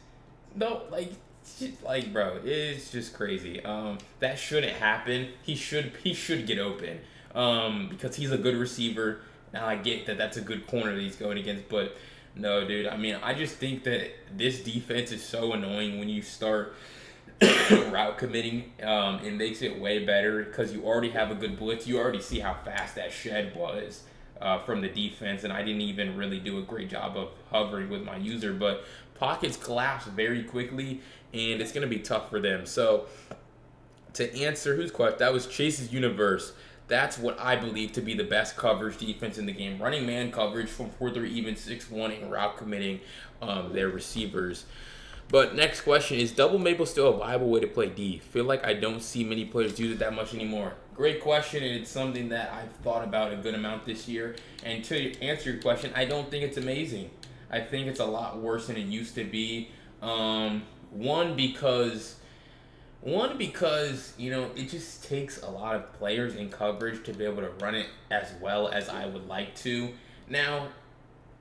No, bro, it's just crazy. That shouldn't happen. He should get open, because he's a good receiver. Now I get that that's a good corner that he's going against, but no, dude. I mean, I just think that this defense is so annoying when you start route committing. It makes it way better, because you already have a good blitz. You already see how fast that shed was from the defense, and I didn't even really do a great job of hovering with my user, but pockets collapse very quickly, and it's going to be tough for them. So to answer whose question, that was Chase's Universe. That's what I believe to be the best coverage defense in the game. Running man coverage from 4-3, even 6-1, and route committing their receivers. But next question, is double Mable still a viable way to play D? Feel like I don't see many players use it that much anymore. Great question, and it's something that I've thought about a good amount this year. And to answer your question, I don't think it's amazing. I think it's a lot worse than it used to be. One, because it just takes a lot of players in coverage to be able to run it as well as I would like to. Now,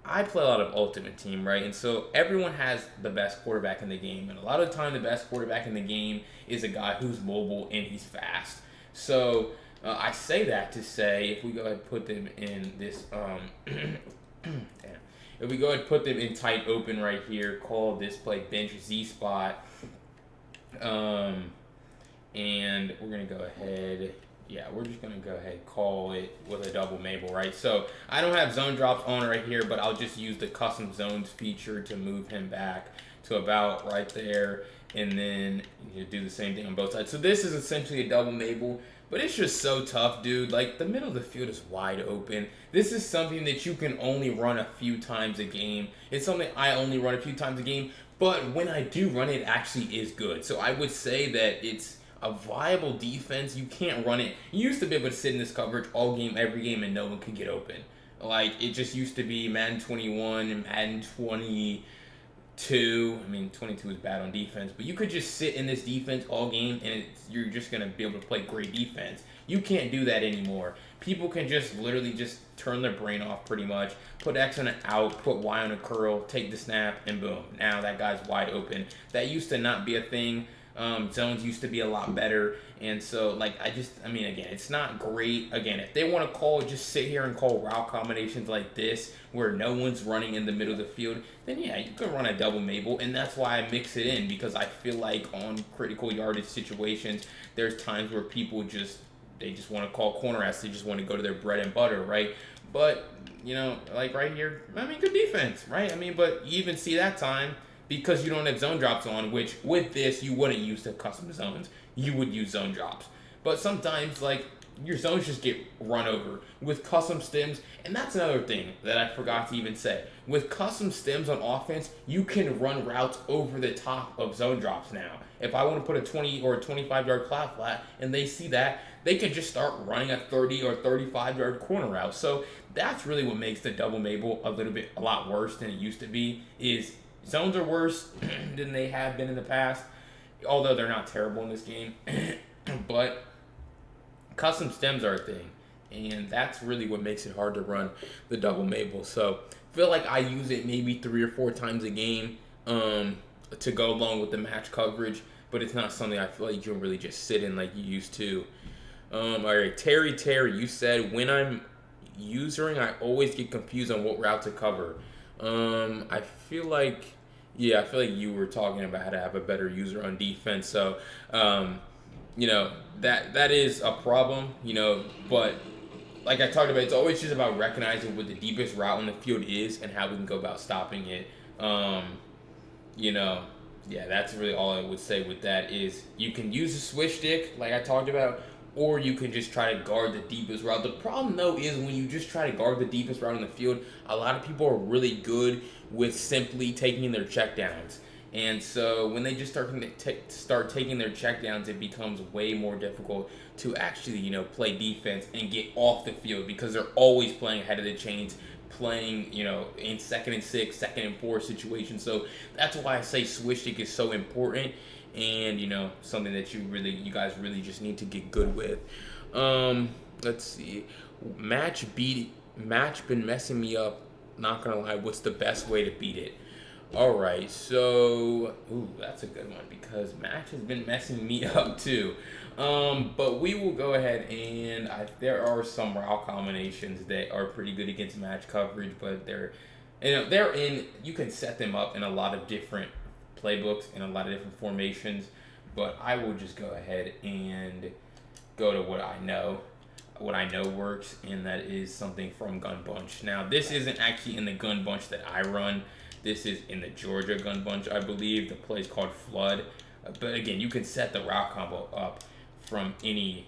I play a lot of Ultimate Team, right? And so everyone has the best quarterback in the game. And a lot of the time, the best quarterback in the game is a guy who's mobile and he's fast. So I say that to say, if we go ahead and put them in this, if we go ahead and put them in tight open right here, call this play bench Z spot. And we're going to go ahead, we're just going to go ahead and call it with a double Mable, right? So I don't have zone drops on right here, but I'll just use the custom zones feature to move him back to about right there. And then you do the same thing on both sides. So this is essentially a double Mable, but it's just so tough, dude. Like, the middle of the field is wide open. This is something that you can only run a few times a game. It's something I only run a few times a game, but when I do run it, it actually is good. So I would say that it's a viable defense. You can't run it. You used to be able to sit in this coverage all game, every game, and no one could get open. Like, it just used to be Madden 21 and Madden 20. 22. I mean, 22 is bad on defense, but you could just sit in this defense all game and you're just going to be able to play great defense. You can't do that anymore. People can just literally just turn their brain off pretty much, put X on an out, put Y on a curl, take the snap, and boom. Now that guy's wide open. That used to not be a thing. Zones used to be a lot better. And so, like, I mean, again, it's not great. Again, if they want to call, just sit here and call route combinations like this, where no one's running in the middle of the field, then yeah, you can run a double Mable. And that's why I mix it in, because I feel like on critical yardage situations, there's times where people they just want to call corner routes. They just want to go to their bread and butter, right? But, you know, like right here, I mean, good defense, right? I mean, but you even see that time, because you don't have zone drops on, which with this, you wouldn't use the custom zones. You would use zone drops. But sometimes, like, your zones just get run over with custom stems. And that's another thing that I forgot to even say. With custom stems on offense, you can run routes over the top of zone drops now. If I want to put a 20 or a 25-yard cloud flat and they see that, they can just start running a 30 or 35-yard corner route. So that's really what makes the double Mable a lot worse than it used to be, is zones are worse than they have been in the past, although they're not terrible in this game. But custom stems are a thing, and that's really what makes it hard to run the double Mable. So I feel like I use it maybe 3 or 4 times a game to go along with the match coverage, but it's not something I feel like you can really just sit in like you used to. All right, Terry, you said, when I'm usering, I always get confused on what route to cover. I feel like you were talking about how to have a better user on defense. So, you know, that is a problem, you know, but like I talked about, it's always just about recognizing what the deepest route on the field is and how we can go about stopping it. You know, yeah, that's really all I would say with that is you can use a switch stick like I talked about, or you can just try to guard the deepest route. The problem, though, is when you just try to guard the deepest route on the field, a lot of people are really good with simply taking their checkdowns. And so when they just start taking their checkdowns, it becomes way more difficult to actually, you know, play defense and get off the field, because they're always playing ahead of the chains, playing, you know, in 2nd and 6, 2nd and 4 situations. So that's why I say switch stick is so important, and, you know, something that you guys really just need to get good with. Let's see. Match been messing me up. Not gonna lie. What's the best way to beat it? All right. So, that's a good one, because match has been messing me up too. But we will go ahead and there are some route combinations that are pretty good against match coverage, but you can set them up in a lot of different playbooks and a lot of different formations. But I will just go ahead and go to what I know works, and that is something from Gun Bunch. Now, this isn't actually in the Gun Bunch that I run. This is in the Georgia Gun Bunch, I believe. The play is called Flood. But again, you can set the route combo up from any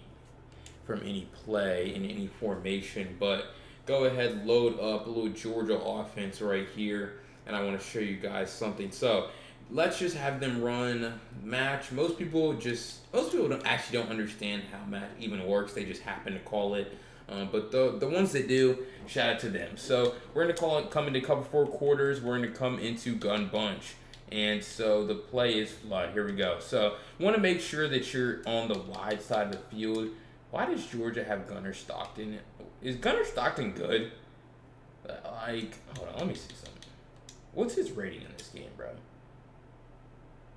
play in any formation. But go ahead, load up a little Georgia offense right here, and I want to show you guys something. So let's just have them run match. Most people don't understand how match even works. They just happen to call it. But the ones that do, shout out to them. So we're going to come into cover 4 quarters. We're going to come into Gun Bunch. And so the play is Flood. Here we go. So you want to make sure that you're on the wide side of the field. Why does Georgia have Gunner Stockton? Is Gunner Stockton good? Hold on, let me see something. What's his rating in this game, bro?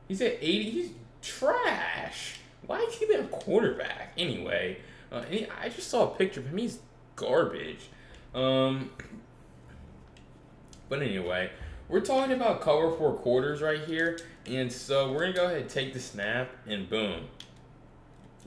He's at 80. He's trash. Why is he been a quarterback? Anyway, I just saw a picture of him. He's garbage. But anyway, we're talking about cover 4 quarters right here. And so we're going to go ahead and take the snap, and boom.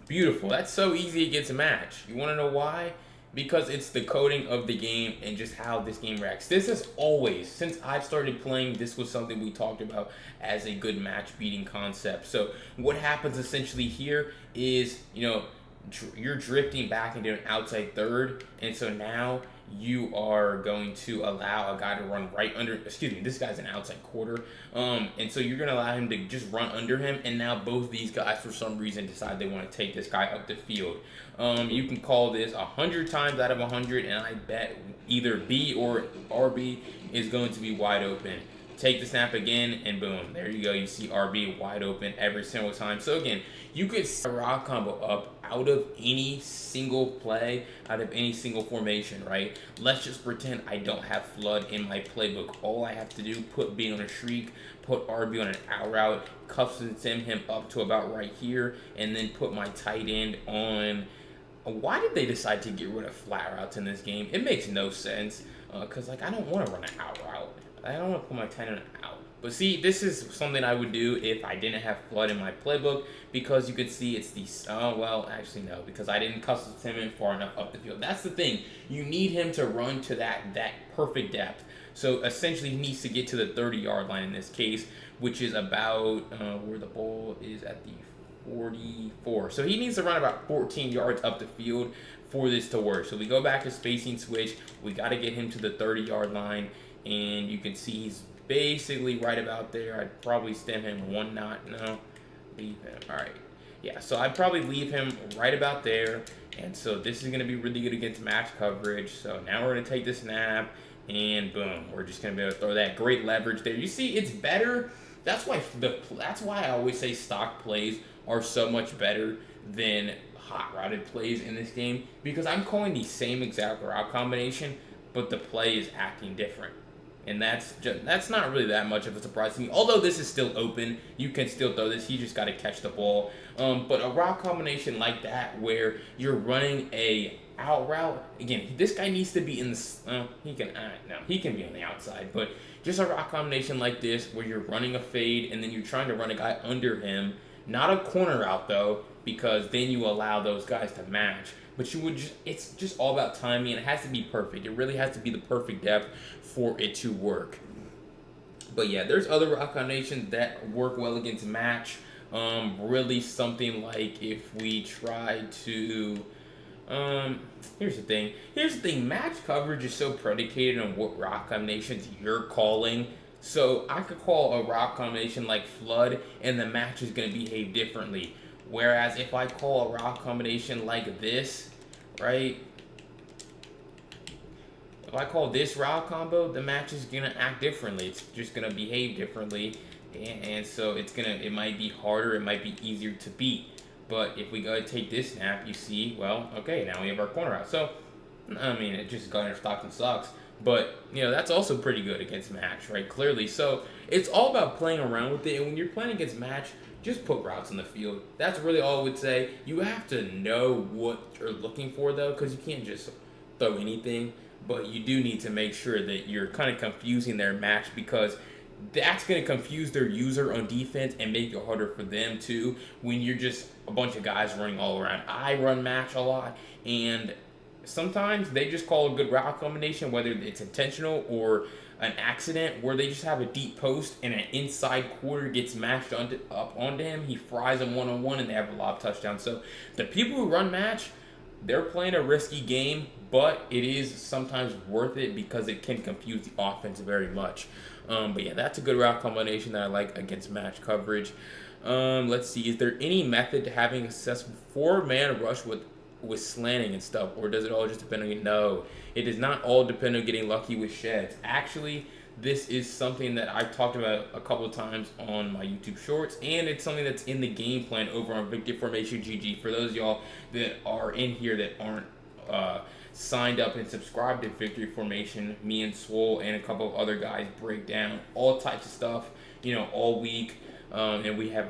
Beautiful. That's so easy against a match. You want to know why? Because it's the coding of the game and just how this game reacts. This is always, since I've started playing, this was something we talked about as a good match beating concept. So what happens essentially here is, you know, you're drifting back into an outside third, and so now you are going to allow a guy to run right under, this guy's an outside quarter, and so you're going to allow him to just run under him, and now both these guys for some reason decide they want to take this guy up the field. You can call this 100 times out of 100, and I bet either B or RB is going to be wide open. take the snap again, and boom, there you go. You see RB wide open every single time. So again, you could set a rock combo up out of any single play, out of any single formation, right? Let's just pretend I don't have flood in my playbook. All I have to do, put B on a shriek, put RB on an out route, custom sim him up to about right here, and then put my tight end on. Why did they decide to get rid of flat routes in this game? It makes no sense, because like I don't want to run an out route. I don't want to put my tight end out. But see, this is something I would do if I didn't have flood in my playbook, because you could see it's the, oh, well, actually no, because I didn't custom him in far enough up the field. That's the thing. You need him to run to that perfect depth. So essentially he needs to get to the 30-yard line in this case, which is about where the ball is at the 44. So he needs to run about 14 yards up the field for this to work. So we go back to spacing switch. We got to get him to the 30-yard line, and you can see he's basically right about there. I'd probably stem him one knot. No, leave him. All right. Yeah, so I'd probably leave him right about there. And so this is going to be really good against match coverage. So now we're going to take the snap, and boom, we're just going to be able to throw that great leverage there. You see, it's better. That's why I always say stock plays are so much better than hot routed plays in this game, because I'm calling the same exact route combination, but the play is acting different. And that's not really that much of a surprise to me. Although this is still open, you can still throw this. You just got to catch the ball. But a route combination like that, where you're running a out route, again, this guy needs to be in the. He can be on the outside. But just a route combination like this, where you're running a fade and then you're trying to run a guy under him, not a corner route though, because then you allow those guys to match. But it's just all about timing, and it has to be perfect. It really has to be the perfect depth for it to work. But yeah, there's other route combinations that work well against match. Really something like if we try to, here's the thing, match coverage is so predicated on what route combinations you're calling. So I could call a route combination like flood, and the match is going to behave differently. Whereas if I call a route combination like this, right? If I call this route combo, the match is gonna act differently. It's just gonna behave differently, and so it might be harder, it might be easier to beat. But if we go take this snap, you see, well, okay, now we have our corner out. So, I mean, it just got stock and sucks. But, that's also pretty good against match, right? Clearly. So, it's all about playing around with it. And when you're playing against match, just put routes in the field. That's really all I would say. You have to know what you're looking for, though, because you can't just throw anything. But you do need to make sure that you're kind of confusing their match, because that's going to confuse their user on defense and make it harder for them, too, when you're just a bunch of guys running all around. I run match a lot, and sometimes they just call a good route combination, whether it's intentional or an accident, where they just have a deep post and an inside quarter gets matched up onto him. He fries him one-on-one, and they have a lob touchdown. So the people who run match, they're playing a risky game, but it is sometimes worth it because it can confuse the offense very much. But yeah, that's a good route combination that I like against match coverage. Let's see, is there any method to having a successful 4-man rush with slanting and stuff, or does it all just depend on No, it does not all depend on getting lucky with sheds. Actually, this is something that I've talked about a couple of times on my YouTube shorts, and it's something that's in the game plan over on Victory Formation GG. For those of y'all that are in here that aren't signed up and subscribed to Victory Formation, me and Swole and a couple of other guys break down all types of stuff, all week. And we have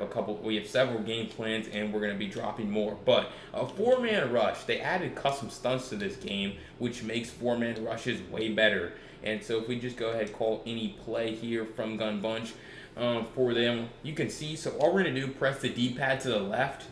several game plans, and we're going to be dropping more. But a 4-man rush, they added custom stunts to this game, which makes 4-man rushes way better. And so if we just go ahead and call any play here from Gun Bunch for them, you can see. So all we're going to do, press the D-pad to the left,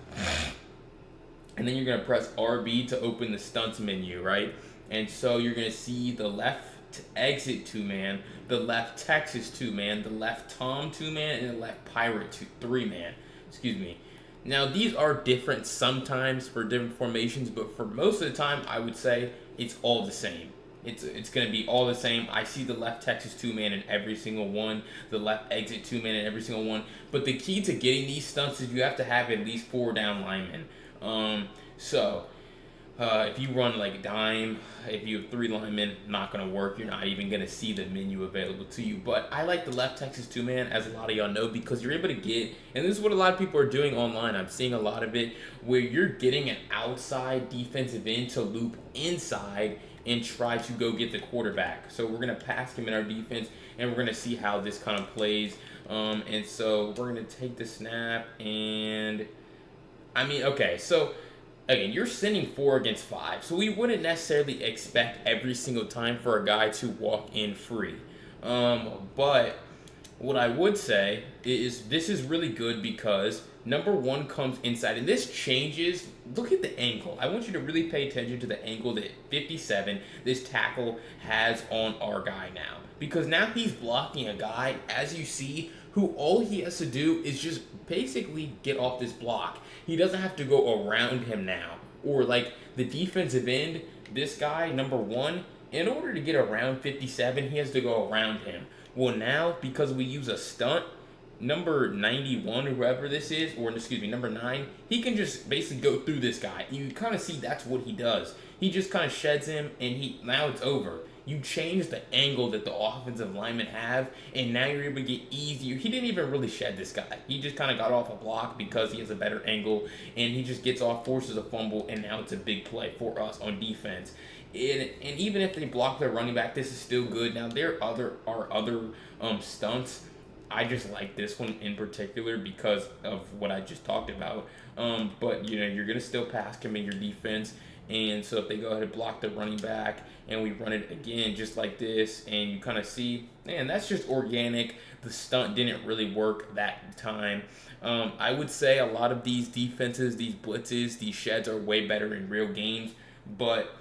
and then you're going to press RB to open the stunts menu, right? And so you're going to see the left exit 2-man, the left Texas 2-man, the left Tom 2-man, and the left Pirate 3-man. Excuse me. Now these are different sometimes for different formations, but for most of the time, I would say it's all the same. It's going to be all the same. I see the left Texas 2-man in every single one, the left exit 2-man in every single one. But the key to getting these stunts is you have to have at least 4 down linemen. So If you run like dime, if you have 3 linemen, not gonna work. You're not even gonna see the menu available to you. But I like the left Texas 2-man, as a lot of y'all know, because you're able to get, and this is what a lot of people are doing online. I'm seeing a lot of it where you're getting an outside defensive end to loop inside and try to go get the quarterback. So we're gonna pass him in our defense, and we're gonna see how this kind of plays. And so we're gonna take the snap, and I mean, okay, so again, you're sending 4 against 5, so we wouldn't necessarily expect every single time for a guy to walk in free. But what I would say is this is really good because number 1 comes inside, and this changes. Look at the angle. I want you to really pay attention to the angle that 57, this tackle, has on our guy now. Because now he's blocking a guy, as you see, who all he has to do is just basically get off this block. He doesn't have to go around him now. Or like the defensive end, this guy, number 1, in order to get around 57, he has to go around him. Well, now, because we use a stunt, number 91, whoever this is, or excuse me, number 9, he can just basically go through this guy. You kind of see that's what he does. He just kind of sheds him, and now it's over. You change the angle that the offensive linemen have, and now you're able to get easier. He didn't even really shed this guy. He just kind of got off a block because he has a better angle, and he just gets off, forces a fumble, and now it's a big play for us on defense. And even if they block their running back, this is still good. Now, there are other stunts. I just like this one in particular because of what I just talked about. But, you know, you're going to still pass him in your defense. And so if they go ahead and block the running back and we run it again just like this, and you kind of see, man, that's just organic. The stunt didn't really work that time. I would say a lot of these defenses, these blitzes, these sheds are way better in real games, but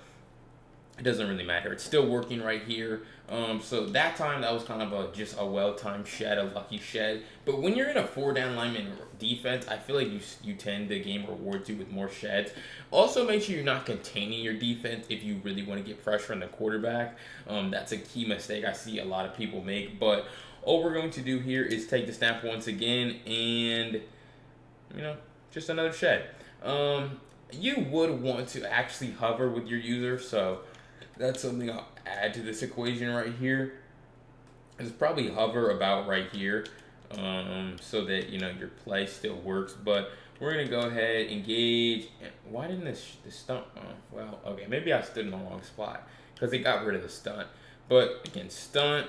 it doesn't really matter. It's still working right here. So that time, that was kind of just a well-timed shed, a lucky shed. But when you're in a 4-down lineman defense, I feel like you tend to gain rewards you with more sheds. Also, make sure you're not containing your defense if you really want to get pressure on the quarterback. That's a key mistake I see a lot of people make. But all we're going to do here is take the snap once again and, you know, just another shed. You would want to actually hover with your user, so that's something I'll add to this equation right here. It's probably hover about right here, so that, you know, your play still works. But we're gonna go ahead, engage. Why didn't this stunt? Oh, well, okay, maybe I stood in the wrong spot because they got rid of the stunt. But again, stunt,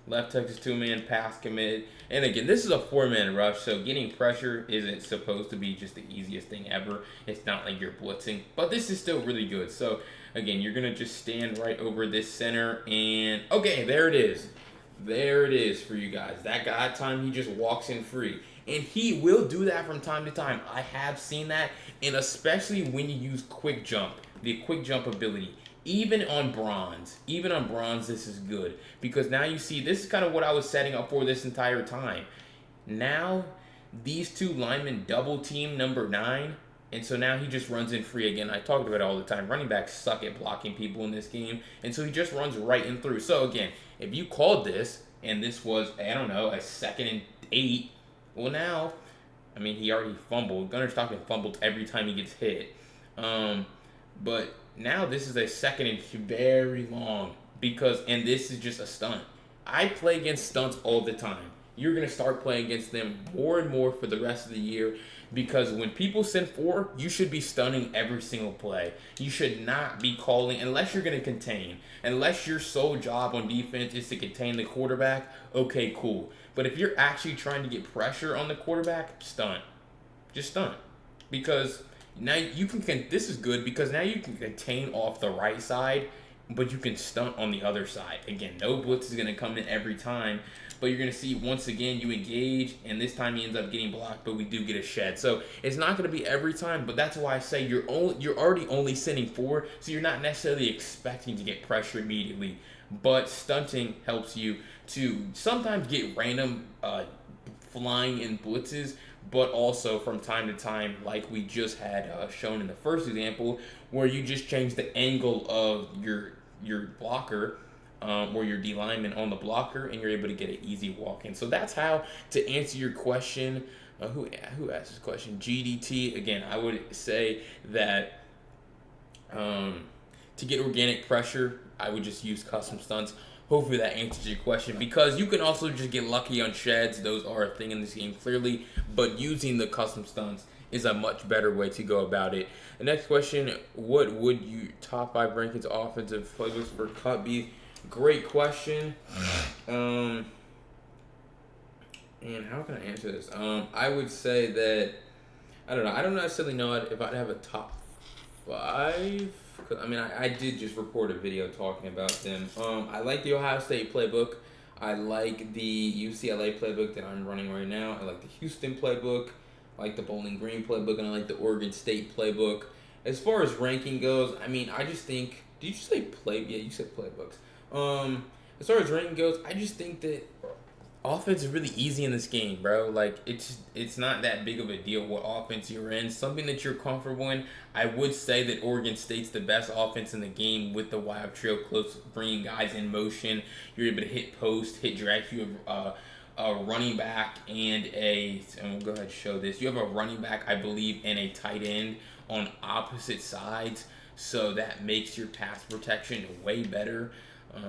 left Texas 2-man, pass commit. And again, this is a 4-man rush, so getting pressure isn't supposed to be just the easiest thing ever. It's not like you're blitzing, but this is still really good. So again, you're gonna just stand right over this center, and okay, there it is. There it is for you guys. That guy time, he just walks in free. And he will do that from time to time. I have seen that, and especially when you use quick jump, the quick jump ability. Even on bronze, this is good. Because now you see, this is kind of what I was setting up for this entire time. Now, these 2 linemen double team number 9, and so now he just runs in free again. I talked about it all the time. Running backs suck at blocking people in this game, and so he just runs right in through. So again, if you called this, and this was, I don't know, a 2nd and 8, well now, I mean, he already fumbled. Gunnar Stockton fumbled every time he gets hit. But now this is a 2nd and very long, and this is just a stunt. I play against stunts all the time. You're going to start playing against them more and more for the rest of the year, because when people send 4, you should be stunning every single play. You should not be calling, unless you're going to contain. Unless your sole job on defense is to contain the quarterback, okay, cool. But if you're actually trying to get pressure on the quarterback, stunt. Just stunt. Because now you can, this is good because now you can contain off the right side, but you can stunt on the other side. Again, no blitz is going to come in every time, but you're going to see once again you engage, and this time he ends up getting blocked, but we do get a shed. So it's not going to be every time, but that's why I say you're already only sending 4, so you're not necessarily expecting to get pressure immediately. But stunting helps you to sometimes get random flying in blitzes, but also from time to time, like we just had shown in the first example, where you just change the angle of your blocker or your D lineman on the blocker, and you're able to get an easy walk in. So that's how to answer your question. Who asked this question? GDT. Again, I would say that To get organic pressure, I would just use custom stunts. Hopefully that answers your question, because you can also just get lucky on sheds. Those are a thing in this game, clearly, but using the custom stunts is a much better way to go about it. The next question, what would you top 5 rankings offensive playbooks for cut be? Great question. And how can I answer this? I would say that, I don't know. I don't necessarily know if I'd have a top 5. I mean, I did just record a video talking about them. I like the Ohio State playbook. I like the UCLA playbook that I'm running right now. I like the Houston playbook. I like the Bowling Green playbook, and I like the Oregon State playbook. As far as ranking goes, I mean, I just think. Did you say play? Yeah, you said playbooks. As far as ranking goes, I just think that offense is really easy in this game, bro. Like, it's not that big of a deal what offense you're in. Something that you're comfortable in. I would say that Oregon State's the best offense in the game with the wide trio close, bringing guys in motion. You're able to hit post, hit drag. You have a running back and we'll go ahead and show this. You have a running back, I believe, and a tight end on opposite sides. So that makes your pass protection way better.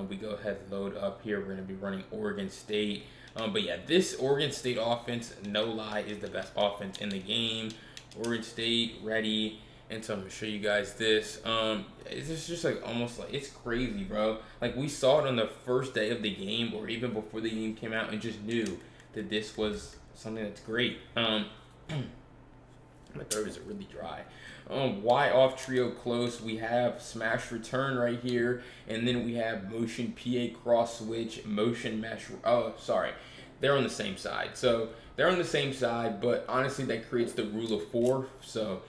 We go ahead and load up here. We're going to be running Oregon State. But yeah, this Oregon State offense, no lie, is the best offense in the game. Oregon State ready. And so I'm going to show you guys this. It's just like almost like, it's crazy, bro. Like, we saw it on the first day of the game, or even before the game came out, and just knew that this was something that's great. My throat is really dry. Y off trio close, we have smash return right here, and then we have motion PA cross switch, motion mesh. Oh, sorry, they're on the same side. So they're on the same side, but honestly, that creates the rule of 4. So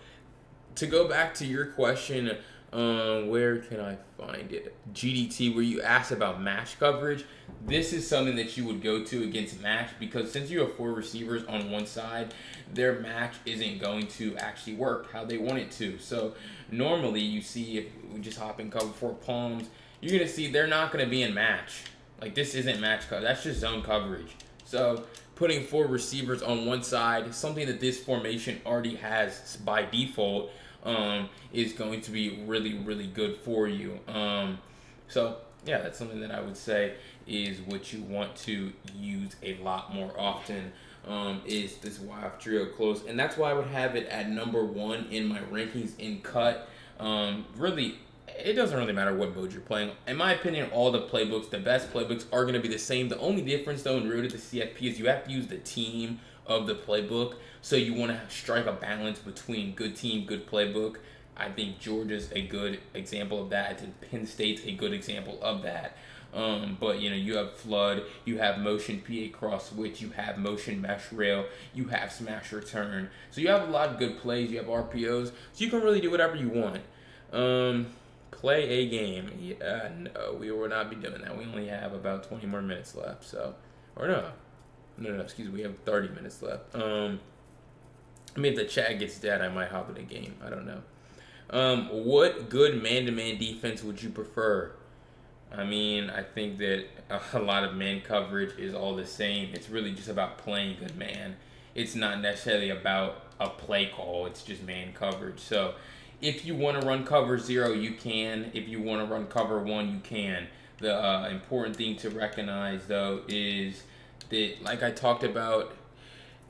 to go back to your question, where can I find it? GDT, where you asked about match coverage. This is something that you would go to against match, because since you have 4 receivers on one side, their match isn't going to actually work how they want it to. So normally you see, if we just hop in cover 4 palms, you're going to see they're not going to be in match. Like, this isn't match coverage. That's just zone coverage. So putting 4 receivers on one side, something that this formation already has by default, is going to be really, really good for you. So yeah, that's something that I would say is what you want to use a lot more often, is this Y-off trio close. And that's why I would have it at number 1 in my rankings in cut. Really, it doesn't really matter what mode you're playing. In my opinion, all the playbooks, the best playbooks, are going to be the same. The only difference, though, in Road to the CFP is you have to use the team of the playbook. So you want to strike a balance between good team, good playbook. I think Georgia's a good example of that. I think Penn State's a good example of that. But, you have flood, you have motion PA cross switch, you have motion mesh rail, you have smash return. So you have a lot of good plays, you have RPOs, so you can really do whatever you want. Play a game. Yeah, no, we will not be doing that. We only have about 20 more minutes left, so, or no, excuse me, we have 30 minutes left. I mean, if the chat gets dead, I might hop in a game. I don't know. What good man-to-man defense would you prefer? I mean, I think that a lot of man coverage is all the same. It's really just about playing good man. It's not necessarily about a play call. It's just man coverage. So if you want to run cover 0, you can. If you want to run cover 1, you can. The important thing to recognize, though, is that, like I talked about,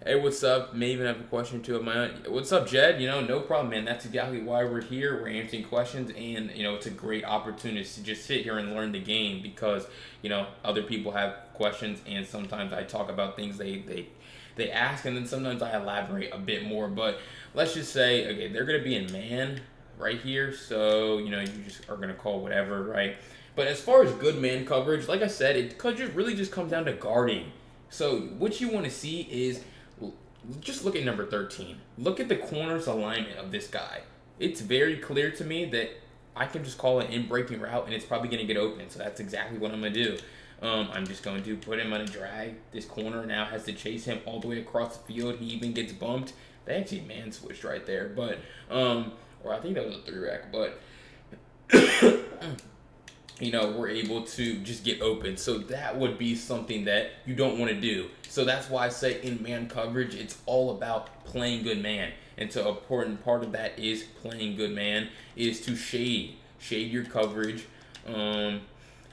hey, what's up? May even have a question or two of my own. What's up, Jed? No problem, man. That's exactly why we're here. We're answering questions, and, it's a great opportunity to just sit here and learn the game, because, other people have questions, and sometimes I talk about things they ask, and then sometimes I elaborate a bit more. But let's just say, okay, they're going to be in man right here, so, you just are going to call whatever, right? But as far as good man coverage, like I said, it really just comes down to guarding. So what you want to see is, just look at number 13. Look at the corner's alignment of this guy. It's very clear to me that I can just call an in-breaking route, and it's probably going to get open. So that's exactly what I'm going to do. I'm just going to put him on a drag. This corner now has to chase him all the way across the field. He even gets bumped. They actually man switched right there. But, or I think that was a 3-rack. But we're able to just get open. So that would be something that you don't want to do. So that's why I say in man coverage, it's all about playing good man. And so an important part of that is playing good man is to shade your coverage, and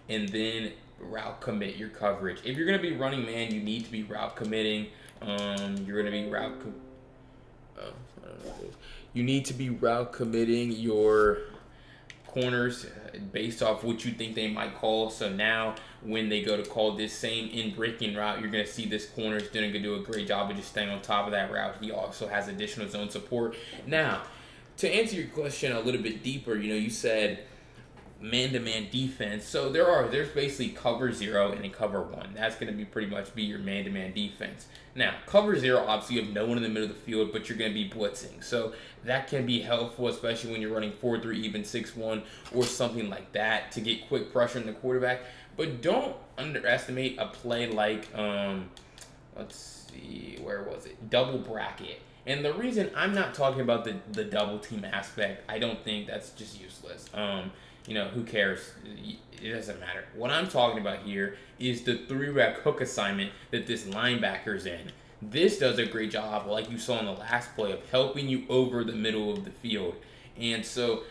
then route commit your coverage. If you're going to be running man, you need to be route committing. You're going to be you need to be route committing your corners based off what you think they might call. So now when they go to call this same in breaking route, you're going to see this corner is going to do a great job of just staying on top of that route. He also has additional zone support. Now, to answer your question a little bit deeper, you said man-to-man defense. So there's basically cover 0 and a cover 1. That's going to be pretty much be your man-to-man defense. Now, cover 0, obviously you have no one in the middle of the field, but you're going to be blitzing. So that can be helpful, especially when you're running 4-3, even 6-1, or something like that to get quick pressure on the quarterback. But don't underestimate a play like, let's see, where was it? Double bracket. And the reason I'm not talking about the double team aspect, I don't think that's just useless. Who cares? It doesn't matter. What I'm talking about here is the 3-rep hook assignment that this linebacker's in. This does a great job, like you saw in the last play, of helping you over the middle of the field. And so,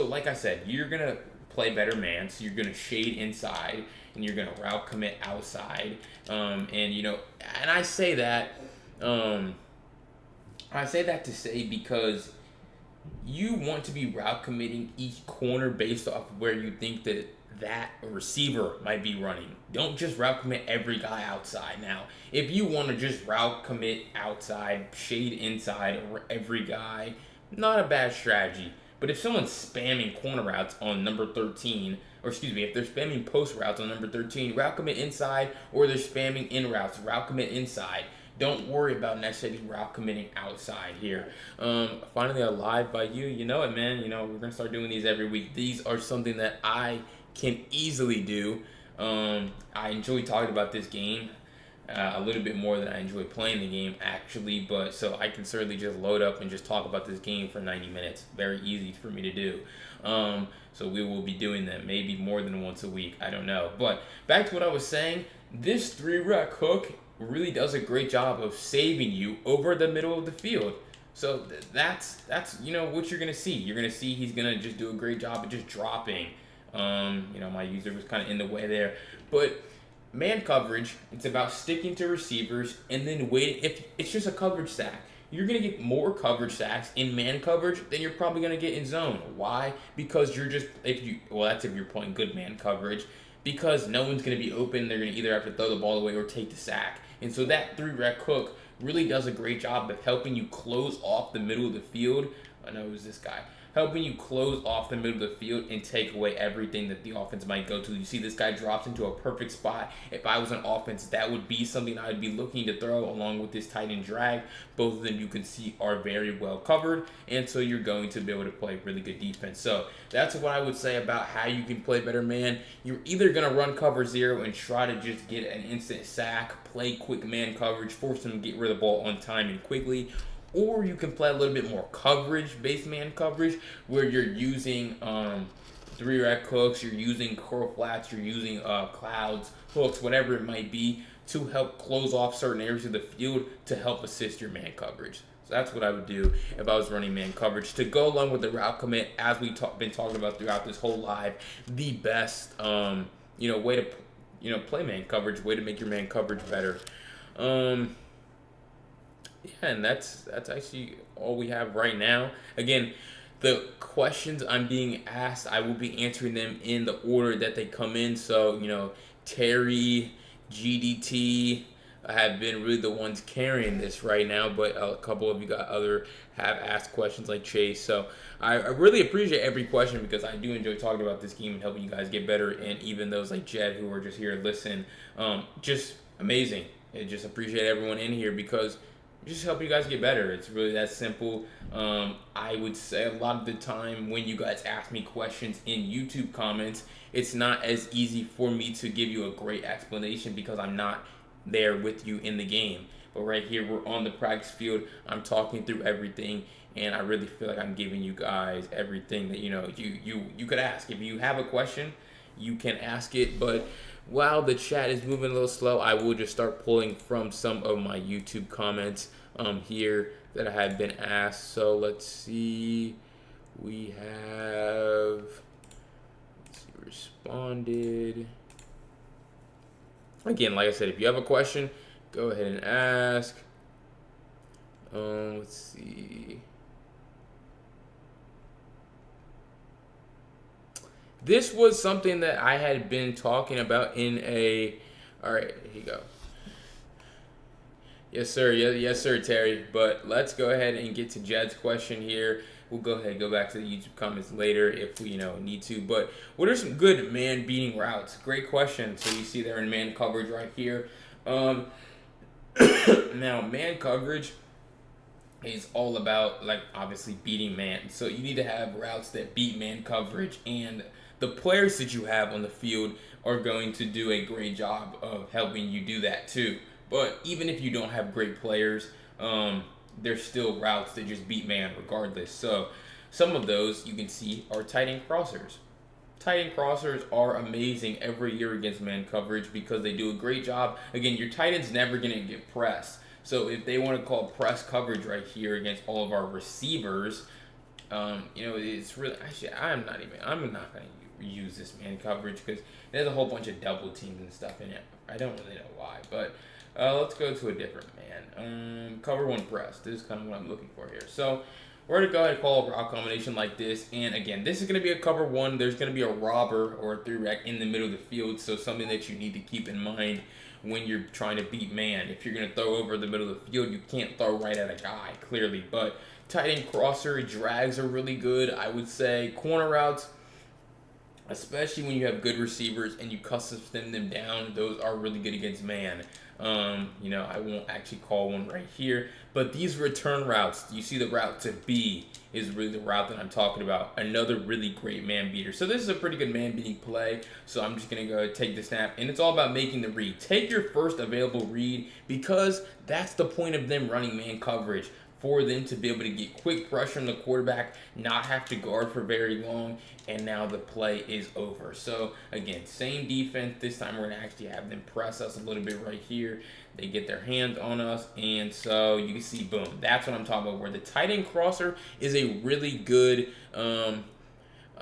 like I said, you're going to play better man, so you're going to shade inside, and you're going to route commit outside. And I say that, to say because you want to be route committing each corner based off of where you think that receiver might be running. Don't just route commit every guy outside. Now, if you want to just route commit outside, shade inside over every guy, not a bad strategy. But if someone's spamming corner routes on number 13, if they're spamming post routes on number 13, route commit inside, or they're spamming in routes, route commit inside. Don't worry about necessarily route committing outside here. Finally, a live by you. You know it, man. We're going to start doing these every week. These are something that I can easily do. I enjoy talking about this game a little bit more than I enjoy playing the game, actually. But so I can certainly just load up and just talk about this game for 90 minutes. Very easy for me to do. So we will be doing them maybe more than once a week. I don't know. But back to what I was saying. This 3-rep hook really does a great job of saving you over the middle of the field. So that's what you're going to see. You're going to see he's going to just do a great job of just dropping. My user was kind of in the way there. But man coverage, it's about sticking to receivers and then waiting. If it's just a coverage sack, you're going to get more coverage sacks in man coverage than you're probably going to get in zone. Why? Because that's if you're playing good man coverage. Because no one's going to be open. They're going to either have to throw the ball away or take the sack. And so that 3-rep hook really does a great job of helping you close off the middle of the field. I know it was this guy. Helping you close off the middle of the field and take away everything that the offense might go to. You see this guy drops into a perfect spot. If I was an offense, that would be something I would be looking to throw along with this tight end drag. Both of them you can see are very well covered. And so you're going to be able to play really good defense. So that's what I would say about how you can play better man. You're either going to run cover 0 and try to just get an instant sack, play quick man coverage, force them to get rid of the ball on time and quickly. Or you can play a little bit more coverage-based man coverage where you're using 3-rep hooks, you're using curl flats, you're using clouds, hooks, whatever it might be to help close off certain areas of the field to help assist your man coverage. So that's what I would do if I was running man coverage. To go along with the route commit, as we've been talking about throughout this whole live, the best way to play man coverage, way to make your man coverage better. Yeah, and that's actually all we have right now. Again, the questions I'm being asked, I will be answering them in the order that they come in. So, Terry, GDT have been really the ones carrying this right now, but a couple of you have asked questions like Chase. So I really appreciate every question because I do enjoy talking about this game and helping you guys get better. And even those like Jed who are just here to listen, just amazing. I just appreciate everyone in here because just help you guys get better. It's really that simple. I would say a lot of the time when you guys ask me questions in YouTube comments, it's not as easy for me to give you a great explanation because I'm not there with you in the game. But right here, we're on the practice field. I'm talking through everything, and I really feel like I'm giving you guys everything that you could ask. If you have a question, you can ask it. But while the chat is moving a little slow, I will just start pulling from some of my YouTube comments here that have been asked. So let's see. We have, responded. Again, like I said, if you have a question, go ahead and ask. Let's see. This was something that I had been talking about in a. All right, here you go. Yes, sir. Yes, sir, Terry. But let's go ahead and get to Jed's question here. We'll go ahead and go back to the YouTube comments later if we need to. But what are some good man beating routes? Great question. So you see they're in man coverage right here. Now man coverage is all about, like, obviously beating man. So you need to have routes that beat man coverage, and the players that you have on the field are going to do a great job of helping you do that too. But even if you don't have great players, there's still routes that just beat man regardless. So some of those you can see are tight end crossers. Tight end crossers are amazing every year against man coverage because they do a great job. Again, your tight end's never going to get pressed. So if they want to call press coverage right here against all of our receivers, it's really, actually, I'm not going to use this man coverage because there's a whole bunch of double teams and stuff in it. I don't really know why, but let's go to a different man. Cover one press. This is kind of what I'm looking for here. So we're going to go ahead and call a route combination like this. And again, this is going to be a cover one. There's going to be a robber or a three rec in the middle of the field. So something that you need to keep in mind when you're trying to beat man. If you're going to throw over the middle of the field, you can't throw right at a guy, clearly. But tight end crosser drags are really good, I would say. Corner routes, especially when you have good receivers and you custom them down, those are really good against man. I won't actually call one right here, but these return routes, you see the route to B is really the route that I'm talking about. Another really great man beater. So this is a pretty good man beating play. So I'm just going to go take the snap, and it's all about making the read. Take your first available read because that's the point of them running man coverage, for them to be able to get quick pressure on the quarterback, not have to guard for very long, and now the play is over. So again, same defense. This time we're going to actually have them press us a little bit right here. They get their hands on us, and so you can see, boom, that's what I'm talking about, where the tight end crosser is a really good, I'm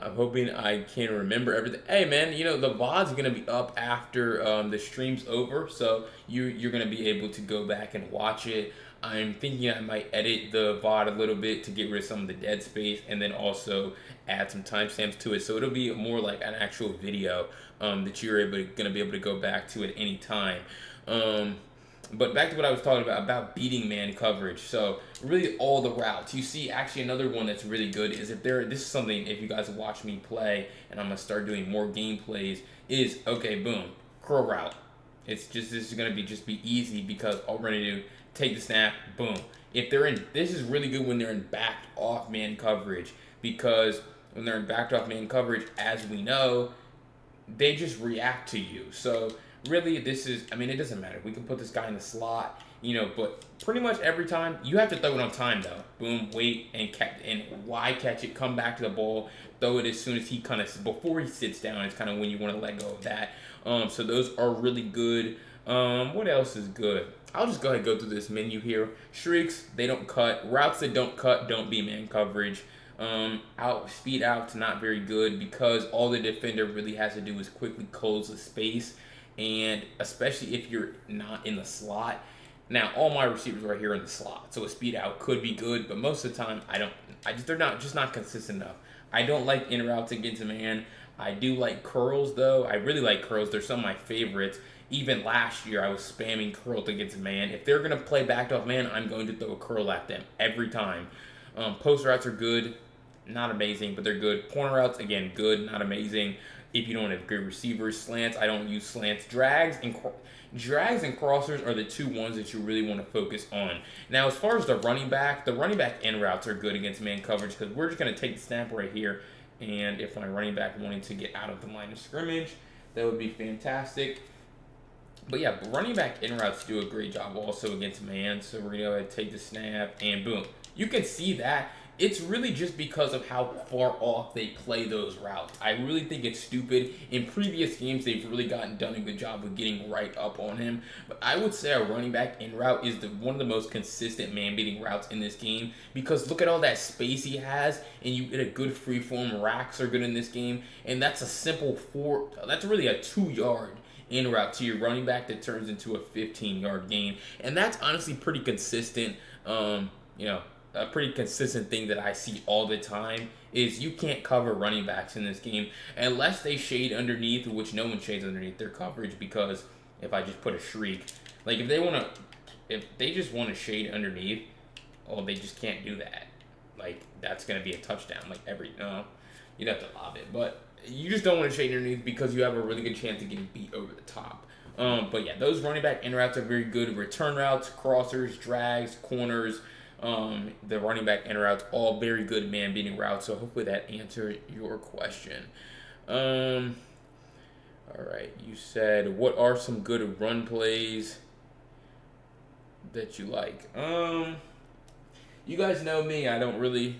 hoping I can remember everything. Hey, man, the VOD's going to be up after the stream's over, so you're going to be able to go back and watch it. I'm thinking I might edit the VOD a little bit to get rid of some of the dead space and then also add some timestamps to it. So it'll be more like an actual video that you're going to be able to go back to at any time. But back to what I was talking about beating man coverage. So really all the routes. You see actually another one that's really good is this is something, if you guys watch me play, and I'm going to start doing more gameplays, is, okay, boom, curl route. This is going to be easy because all we're going to do, take the snap, boom. This is really good when they're in backed off man coverage, because when they're in backed off man coverage, as we know, they just react to you. So really it doesn't matter. We can put this guy in the slot, but pretty much every time you have to throw it on time though. Boom, wait, and why catch it, come back to the ball, throw it as soon as before he sits down is kind of when you want to let go of that. So those are really good. What else is good? I'll just go ahead and go through this menu here. Shrieks, they don't cut. Routes that don't cut don't be man coverage. Speed out's not very good because all the defender really has to do is quickly close the space, and especially if you're not in the slot. Now, all my receivers are here in the slot, so a speed out could be good, but most of the time they're not consistent enough. I don't like in routes against a man. I do like curls though. I really like curls. They're some of my favorites. Even last year, I was spamming curl against man. If they're going to play backed off man, I'm going to throw a curl at them every time. Post routes are good. Not amazing, but they're good. Corner routes, again, good, not amazing. If you don't have good receivers, slants, I don't use slants. Drags and crossers are the two ones that you really want to focus on. Now, as far as the running back end routes are good against man coverage because we're just going to take the snap right here. And if my running back wanted to get out of the line of scrimmage, that would be fantastic. But yeah, running back in routes do a great job also against man. So we're going to go ahead and take the snap, and boom. You can see that it's really just because of how far off they play those routes. I really think it's stupid. In previous games, they've really done a good job of getting right up on him. But I would say a running back in route is one of the most consistent man-beating routes in this game, because look at all that space he has, and you get a good free form. Racks are good in this game, and that's a simple that's really a 2-yard in route to your running back that turns into a 15-yard gain. And that's honestly pretty consistent. A pretty consistent thing that I see all the time is you can't cover running backs in this game unless they shade underneath, which no one shades underneath their coverage, because if I just put a shriek, like if they just want to shade underneath, oh, they just can't do that. Like, that's going to be a touchdown. Like you'd have to lob it, but you just don't want to shade underneath because you have a really good chance of getting beat over the top. But yeah, those running back in routes are very good. Return routes, crossers, drags, corners, the running back in routes, all very good man-beating routes. So hopefully that answered your question. All right, you said, what are some good run plays that you like? You guys know me. I don't really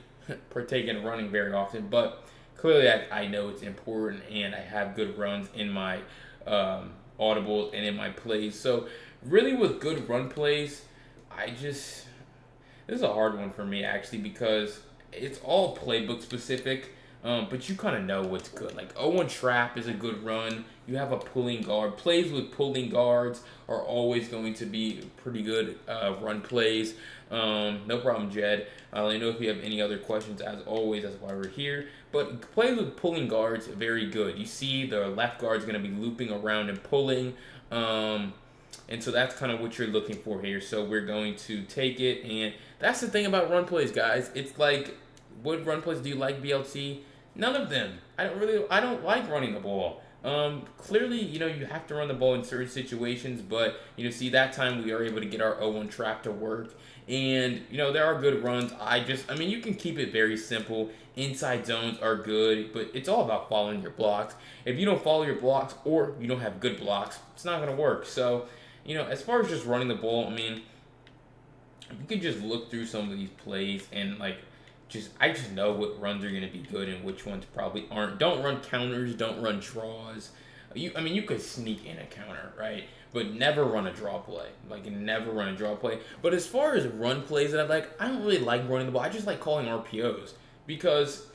partake in running very often, but clearly I know it's important, and I have good runs in my audibles and in my plays. So really with good run plays, this is a hard one for me actually, because it's all playbook specific, but you kind of know what's good. Like 0-1 trap is a good run. You have a pulling guard. Plays with pulling guards are always going to be pretty good run plays. No problem, Jed. Let me know if you have any other questions. As always, that's why we're here. But plays with pulling guards, very good. You see the left guard's going to be looping around and pulling. And so that's kind of what you're looking for here. So we're going to take it. And that's the thing about run plays, guys. It's like, what run plays do you like, BLT? None of them. I don't like running the ball. Clearly, you have to run the ball in certain situations, but, see, that time we are able to get our 0-1 trap to work. And, there are good runs. You can keep it very simple. Inside zones are good, but it's all about following your blocks. If you don't follow your blocks, or you don't have good blocks, it's not going to work. So, as far as just running the ball, you can just look through some of these plays and, I just know what runs are going to be good and which ones probably aren't. Don't run counters. Don't run draws. You could sneak in a counter, right? But never run a draw play. Never run a draw play. But as far as run plays that I like, I don't really like running the ball. I just like calling RPOs because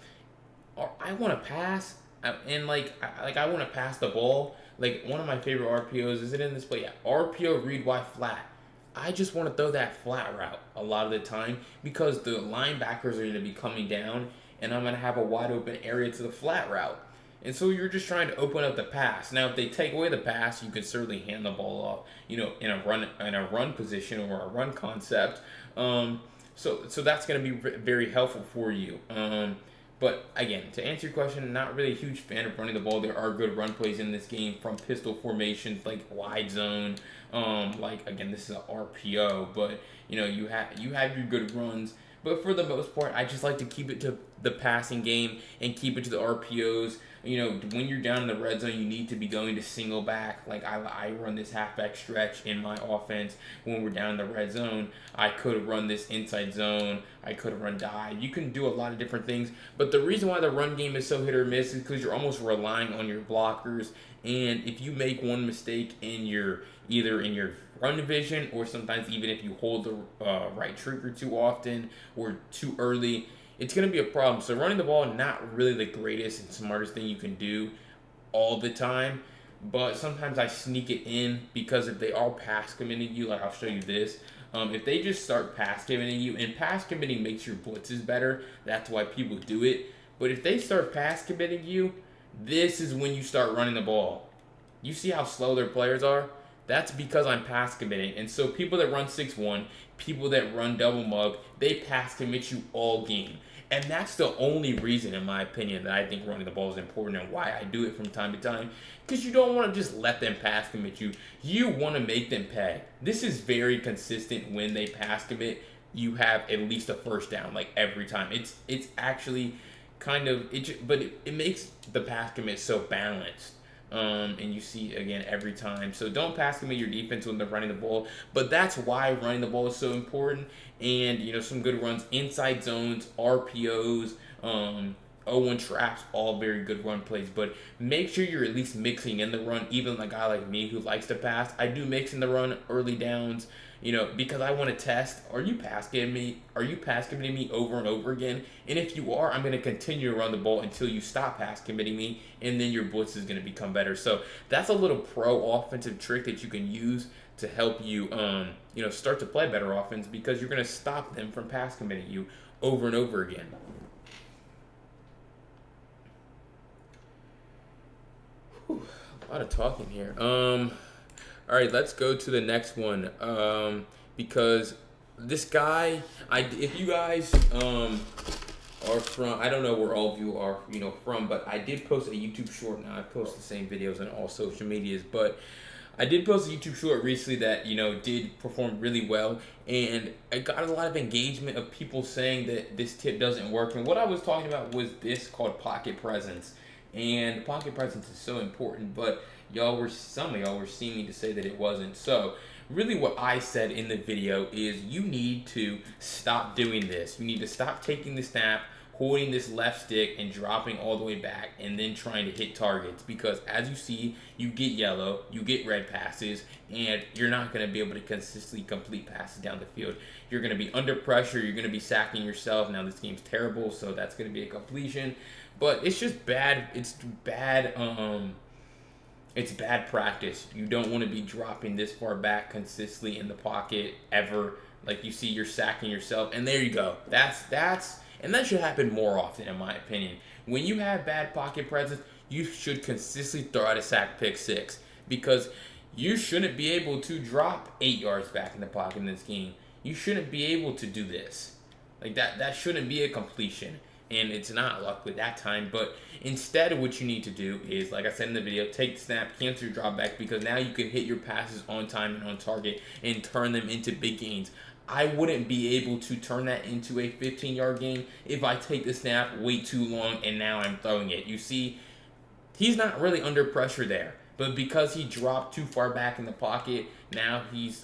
I want to pass and I want to pass the ball. One of my favorite RPOs, is it in this play? Yeah, RPO read Y flat. I just want to throw that flat route a lot of the time because the linebackers are going to be coming down and I'm going to have a wide open area to the flat route. And so you're just trying to open up the pass. Now, if they take away the pass, you can certainly hand the ball off, in a run position or a run concept. So that's going to be very helpful for you. But again, to answer your question, not really a huge fan of running the ball. There are good run plays in this game from pistol formations, like wide zone. Again, this is an RPO, but you have your good runs. But for the most part, I just like to keep it to the passing game and keep it to the RPOs. When you're down in the red zone, you need to be going to single back. I run this halfback stretch in my offense when we're down in the red zone. I could run this inside zone. I could run dive. You can do a lot of different things. But the reason why the run game is so hit or miss is because you're almost relying on your blockers. And if you make one mistake either in your run vision, or sometimes even if you hold the right trigger too often or too early, it's going to be a problem. So running the ball, not really the greatest and smartest thing you can do all the time. But sometimes I sneak it in because if they are pass committing you, I'll show you this. If they just start pass committing you, and pass committing makes your blitzes better, that's why people do it. But if they start pass committing you, this is when you start running the ball. You see how slow their players are? That's because I'm pass committing. And so people that run 6-1, people that run double mug, they pass commit you all game. And that's the only reason, in my opinion, that I think running the ball is important and why I do it from time to time. Because you don't want to just let them pass commit you. You want to make them pay. This is very consistent when they pass commit. You have at least a first down, every time. It's actually kind of, but it makes the pass commit so balanced. And you see again every time. So don't pass commit your defense when they're running the ball. But that's why running the ball is so important. And some good runs, inside zones, RPOs, 0-1 traps, all very good run plays. But make sure you're at least mixing in the run. Even a guy like me who likes to pass, I do mix in the run early downs. Because I want to test, are you pass committing me over and over again? And if you are, I'm going to continue to run the ball until you stop pass committing me, and then your blitz is going to become better. So that's a little pro offensive trick that you can use to help you, start to play better offense, because you're going to stop them from pass committing you over and over again. Whew, a lot of talking here. All right, let's go to the next one. Because this guy, if you guys are from, I don't know where all of you are, from, but I did post a YouTube short. Now I post the same videos on all social medias, but I did post a YouTube short recently that did perform really well, and I got a lot of engagement of people saying that this tip doesn't work. And what I was talking about was this called pocket presence, and pocket presence is so important, but some of y'all were seeming to say that it wasn't. So really what I said in the video is you need to stop doing this. You need to stop taking the snap, holding this left stick and dropping all the way back, and then trying to hit targets, because as you see, you get yellow, you get red passes, and you're not going to be able to consistently complete passes down the field. You're going to be under pressure, you're going to be sacking yourself. Now this game's terrible, so that's going to be a completion, but it's just bad. It's bad practice. You don't want to be dropping this far back consistently in the pocket ever. Like you see, you're sacking yourself, and there you go. And that should happen more often, in my opinion. When you have bad pocket presence, you should consistently throw out a sack pick six, because you shouldn't be able to drop 8 yards back in the pocket in this game. You shouldn't be able to do this. Like that shouldn't be a completion. And it's not, luckily, that time. But instead, what you need to do is, like I said in the video, take the snap, cancel your drop back, because now you can hit your passes on time and on target and turn them into big gains. I wouldn't be able to turn that into a 15-yard gain if I take the snap, wait too long, and now I'm throwing it. You see, he's not really under pressure there. But because he dropped too far back in the pocket, now he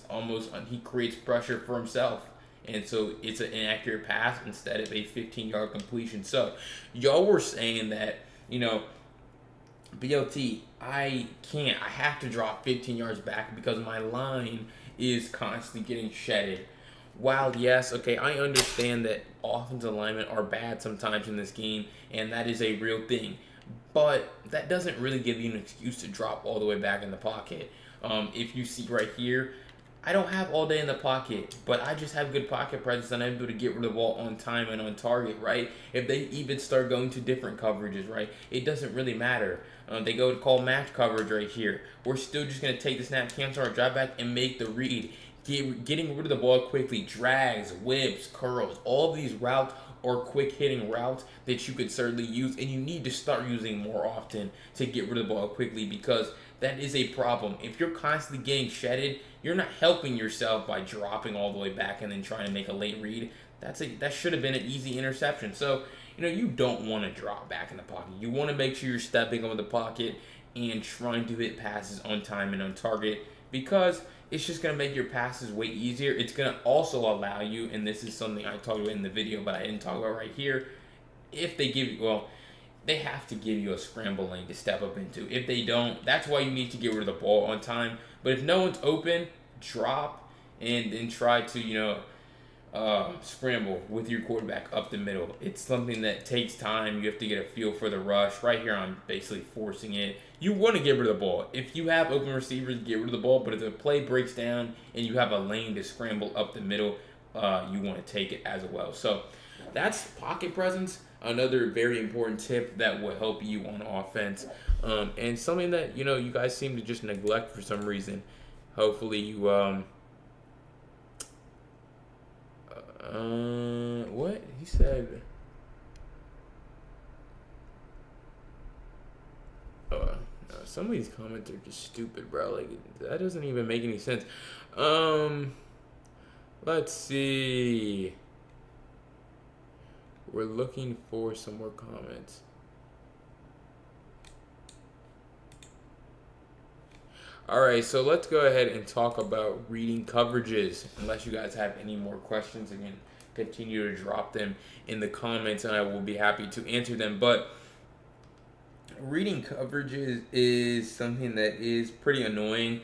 creates pressure for himself. And so it's an inaccurate pass instead of a 15-yard completion. So y'all were saying that, BLT, I have to drop 15 yards back because my line is constantly getting shedded. While yes, okay, I understand that offensive linemen are bad sometimes in this game, and that is a real thing. But that doesn't really give you an excuse to drop all the way back in the pocket. If you see right here, I don't have all day in the pocket, but I just have good pocket presence, and I'm able to get rid of the ball on time and on target, right? If they even start going to different coverages, right, it doesn't really matter. They go to call match coverage right here. We're still just going to take the snap, cancel our drive back, and make the read. Getting rid of the ball quickly, drags, whips, curls, all of these routes or quick hitting routes that you could certainly use, and you need to start using more often to get rid of the ball quickly, because that is a problem. If you're constantly getting shedded, you're not helping yourself by dropping all the way back and then trying to make a late read. That should have been an easy interception. So, you don't want to drop back in the pocket. You want to make sure you're stepping over the pocket and trying to hit passes on time and on target, because it's just going to make your passes way easier. It's going to also allow you, and this is something I talked about in the video, but I didn't talk about right here, if they give you, they have to give you a scramble lane to step up into. If they don't, that's why you need to get rid of the ball on time. But if no one's open, drop and then try to, scramble with your quarterback up the middle. It's something that takes time. You have to get a feel for the rush. Right here, I'm basically forcing it. You want to get rid of the ball. If you have open receivers, get rid of the ball. But if the play breaks down and you have a lane to scramble up the middle, you want to take it as well. So that's pocket presence. Another very important tip that will help you on offense, and something that you guys seem to just neglect for some reason. Hopefully you what he said. No, some of these comments are just stupid, bro. Like, that doesn't even make any sense. Let's see. We're looking for some more comments. All right, so let's go ahead and talk about reading coverages. Unless you guys have any more questions, again, continue to drop them in the comments, and I will be happy to answer them. But reading coverages is something that is pretty annoying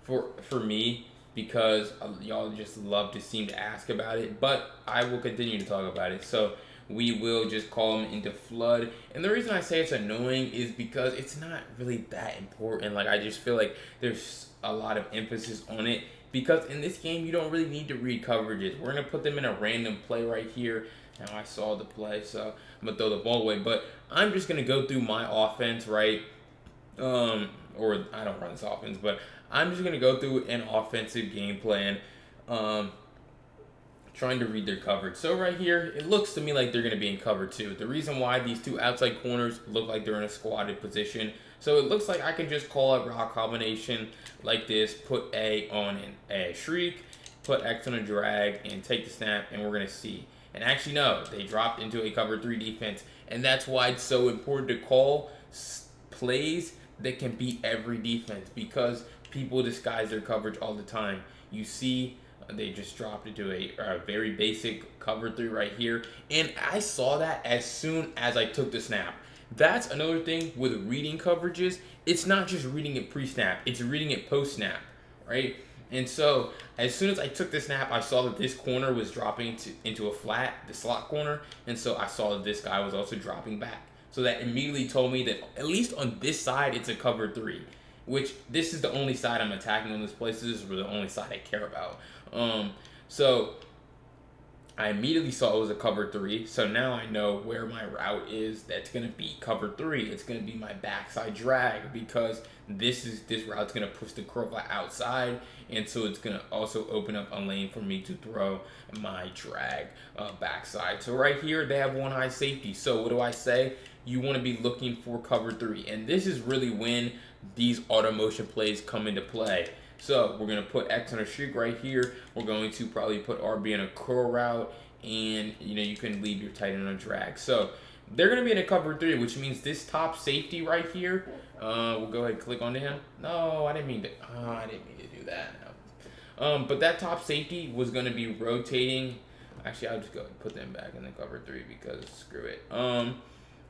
for me, because y'all just love to seem to ask about it. But I will continue to talk about it. So we will just call them into flood. And the reason I say it's annoying is because it's not really that important. Like, I just feel like there's a lot of emphasis on it, because in this game you don't really need to read coverages. We're gonna put them in a random play right here. Now I saw the play, so I'm gonna throw the ball away. But I'm just gonna go through my offense, right? Or I don't run this offense, but I'm just gonna go through an offensive game plan. Trying to read their coverage. So right here, it looks to me like they're going to be in cover 2. The reason why these two outside corners look like they're in a squatted position. So it looks like I can just call a route combination like this, put A on a shriek, put X on a drag, and take the snap, and we're going to see. And actually, no, they dropped into a cover 3 defense. And that's why it's so important to call plays that can beat every defense, because people disguise their coverage all the time. You see, they just dropped into a very basic cover 3 right here. And I saw that as soon as I took the snap. That's another thing with reading coverages. It's not just reading it pre-snap. It's reading it post-snap, right? And so as soon as I took the snap, I saw that this corner was dropping into a flat, the slot corner. And so I saw that this guy was also dropping back. So that immediately told me that at least on this side, it's a cover 3. Which, this is the only side I'm attacking on this play. So this is the only side I care about. So I immediately saw it was a cover 3. So now I know where my route is. That's going to be cover 3. It's going to be my backside drag, because this route's going to push the curl outside. And so it's going to also open up a lane for me to throw my drag backside. So right here, they have one high safety. So what do I say? You want to be looking for cover 3. And this is really when these auto motion plays come into play. So we're going to put X on a streak right here. We're going to probably put RB in a curl route, and you can leave your tight end on a drag. So they're going to be in a cover 3, which means this top safety right here, we'll go ahead and click onto him. No, I didn't mean to do that. But that top safety was going to be rotating. Actually, I'll just go ahead and put them back in the cover 3, because screw it.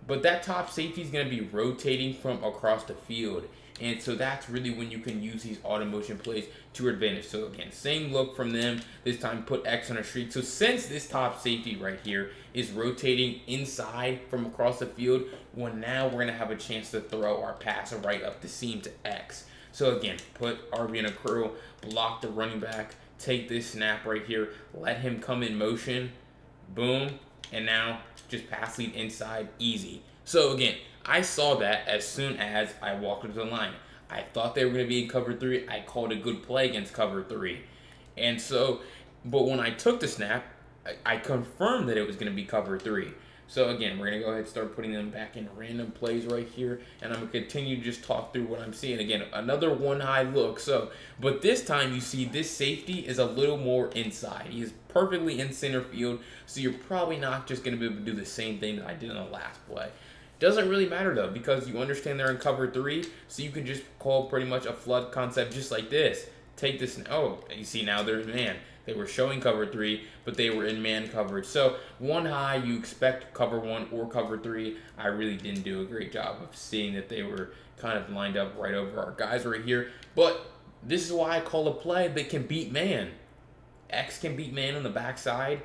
But that top safety is going to be rotating from across the field. And so that's really when you can use these auto motion plays to your advantage. So again, same look from them. This time put X on a streak. So since this top safety right here is rotating inside from across the field, well, now we're going to have a chance to throw our pass right up the seam to X. So again, put RB in a curl, block the running back, take this snap right here, let him come in motion, boom, and now just pass lead inside, easy. So again, I saw that as soon as I walked into the line. I thought they were going to be in cover 3. I called a good play against cover 3. And so, but when I took the snap, I confirmed that it was going to be cover 3. So again, we're going to go ahead and start putting them back in random plays right here. And I'm going to continue to just talk through what I'm seeing. Again, another one high look. So, but this time you see this safety is a little more inside. He is perfectly in center field. So you're probably not just going to be able to do the same thing that I did in the last play. Doesn't really matter though, because you understand they're in cover 3, so you can just call pretty much a flood concept just like this. Take this. Oh, you see now there's man. They were showing cover 3, but they were in man coverage. So one high, you expect cover 1 or cover 3. I really didn't do a great job of seeing that they were kind of lined up right over our guys right here. But this is why I call a play that can beat man. X can beat man on the backside.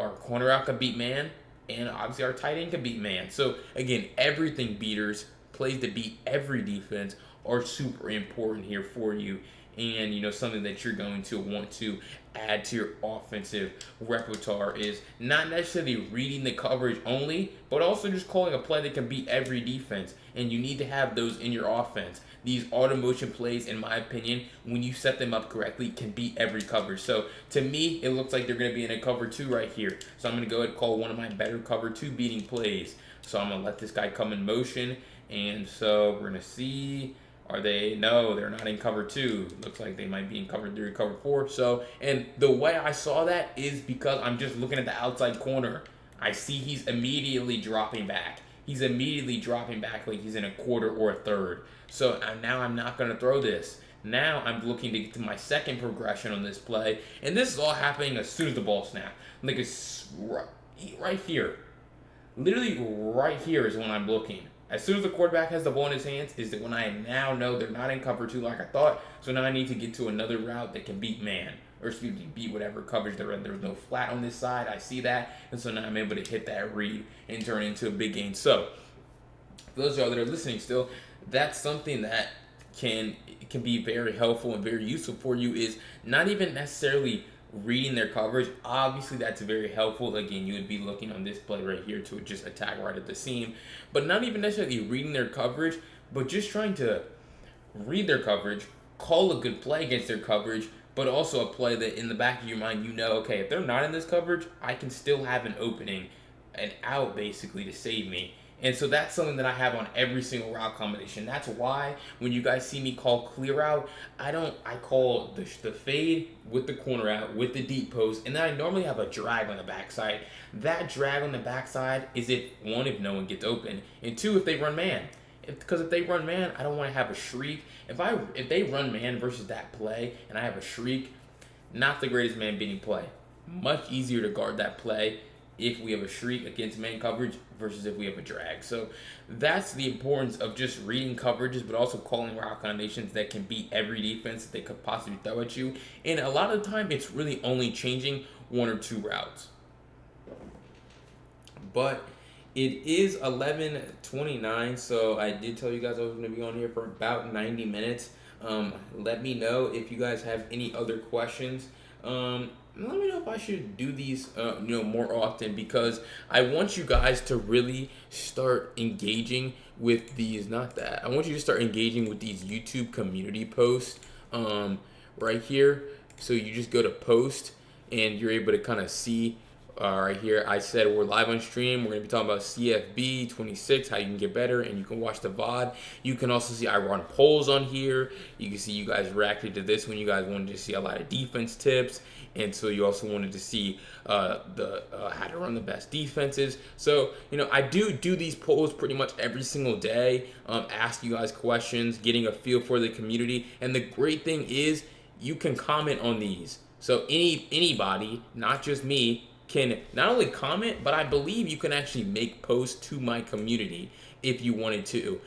Our corner out can beat man. And obviously our tight end can beat man. So again, everything beaters, plays to beat every defense, are super important here for you. And something that you're going to want to add to your offensive repertoire is not necessarily reading the coverage only, but also just calling a play that can beat every defense. And you need to have those in your offense. These auto motion plays, in my opinion, when you set them up correctly, can beat every coverage. So to me, it looks like they're going to be in a cover 2 right here. So I'm going to go ahead and call one of my better cover 2 beating plays. So I'm going to let this guy come in motion. And so we're going to see, are they? No, they're not in cover 2. Looks like they might be in cover 3 or cover 4. So, and the way I saw that is because I'm just looking at the outside corner. I see he's immediately dropping back. he's immediately dropping back like he's in a quarter or a third. So now I'm not going to throw this. Now I'm looking to get to my second progression on this play, and this is all happening as soon as the ball snaps. Like it's right here. Literally right here is when I'm looking. As soon as the quarterback has the ball in his hands is when I now know they're not in cover 2 like I thought. So now I need to get to another route that can beat man. Or excuse me, beat whatever coverage they're in. There's no flat on this side. I see that. And so now I'm able to hit that read and turn it into a big gain. So for those of y'all that are listening still, that's something that can be very helpful and very useful for you, is not even necessarily reading their coverage. Obviously that's very helpful. Again, you would be looking on this play right here to just attack right at the seam, but not even necessarily reading their coverage, but just trying to read their coverage, call a good play against their coverage, but also a play that in the back of your mind, you know, okay, if they're not in this coverage, I can still have an opening, an out basically to save me. And so that's something that I have on every single route combination. That's why when you guys see me call clear out, I call the fade with the corner out, with the deep post, and then I normally have a drag on the backside. That drag on the backside is if no one gets open, and 2, if they run man. Because if they run man, I don't want to have a shriek. If they run man versus that play, and I have a shriek, not the greatest man beating play. Much easier to guard that play if we have a shriek against man coverage versus if we have a drag. So that's the importance of just reading coverages, but also calling route combinations that can beat every defense that they could possibly throw at you. And a lot of the time, it's really only changing 1 or 2 routes. But it is 11:29, so I did tell you guys I was going to be on here for about 90 minutes. Let me know if you guys have any other questions. Let me know if I should do these more often, because I want you guys to really start engaging with these. I want you to start engaging with these YouTube community posts right here. So you just go to post and you're able to kind of see right here. I said we're live on stream. We're going to be talking about CFB 26, how you can get better, and you can watch the VOD. You can also see I run polls on here. You can see you guys reacted to this when you guys wanted to see a lot of defense tips. And so you also wanted to see how to run the best defenses. So, I do these polls pretty much every single day, ask you guys questions, getting a feel for the community. And the great thing is you can comment on these. So anybody, not just me, can not only comment, but I believe you can actually make posts to my community if you wanted to.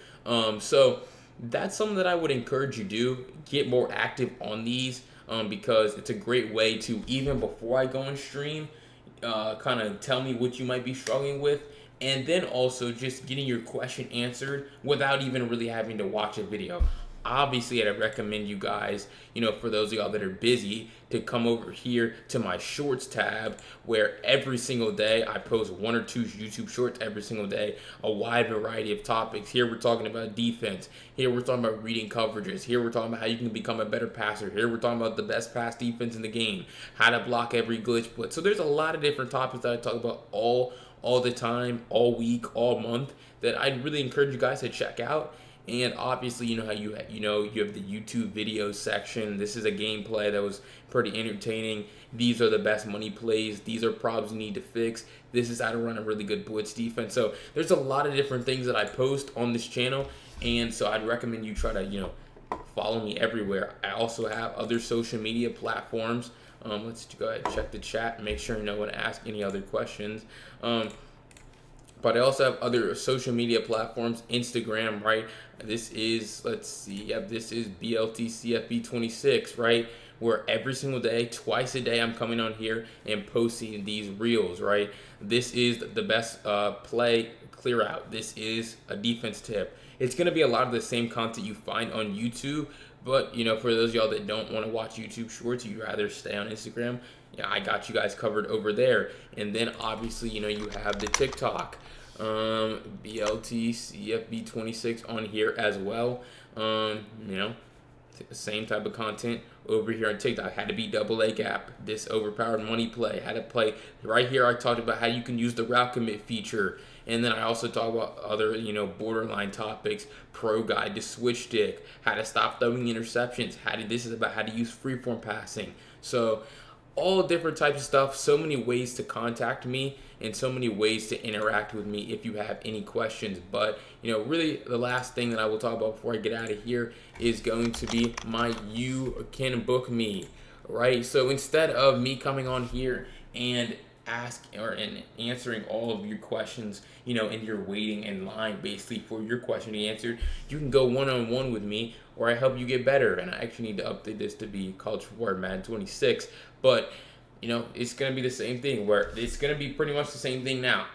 So that's something that I would encourage you to do. Get more active on these. Because it's a great way to, even before I go and stream, kind of tell me what you might be struggling with, and then also just getting your question answered without even really having to watch a video. Obviously, I'd recommend you guys, for those of y'all that are busy, to come over here to my shorts tab, where every single day I post 1 or 2 YouTube shorts every single day, a wide variety of topics. Here we're talking about defense. Here we're talking about reading coverages. Here we're talking about how you can become a better passer. Here we're talking about the best pass defense in the game, how to block every glitch blitz. So there's a lot of different topics that I talk about all the time, all week, all month, that I'd really encourage you guys to check out. And obviously, you have the YouTube video section. This is a gameplay that was pretty entertaining. These are the best money plays. These are problems you need to fix. This is how to run a really good blitz defense. So there's a lot of different things that I post on this channel, and so I'd recommend you try to follow me everywhere. I also have other social media platforms. Let's go ahead and check the chat and make sure no one asks any other questions. But I also have other social media platforms, Instagram, right? This is, this is BLTCFB26, right? Where every single day, twice a day, I'm coming on here and posting these reels, right? This is the best play clear out. This is a defense tip. It's going to be a lot of the same content you find on YouTube, but, for those of y'all that don't want to watch YouTube shorts, you'd rather stay on Instagram, I got you guys covered over there. And then obviously, you have the TikTok, BLTCFB26 on here as well. Same type of content over here on TikTok. Had to be double A gap, this overpowered money play, how to play. Right here I talked about how you can use the route commit feature. And then I also talk about other, borderline topics, pro guide to switch stick, how to stop throwing interceptions, this is about how to use freeform passing. So all different types of stuff, so many ways to contact me. and so many ways to interact with me if you have any questions. But, really the last thing that I will talk about before I get out of here is going to be my You Can Book Me, right? So instead of me coming on here and answering all of your questions, and you're waiting in line basically for your question to be answered, you can go one-on-one with me, or I help you get better. And I actually need to update this to be College Football Madden 26, but it's gonna be the same thing, where it's gonna be pretty much the same thing now.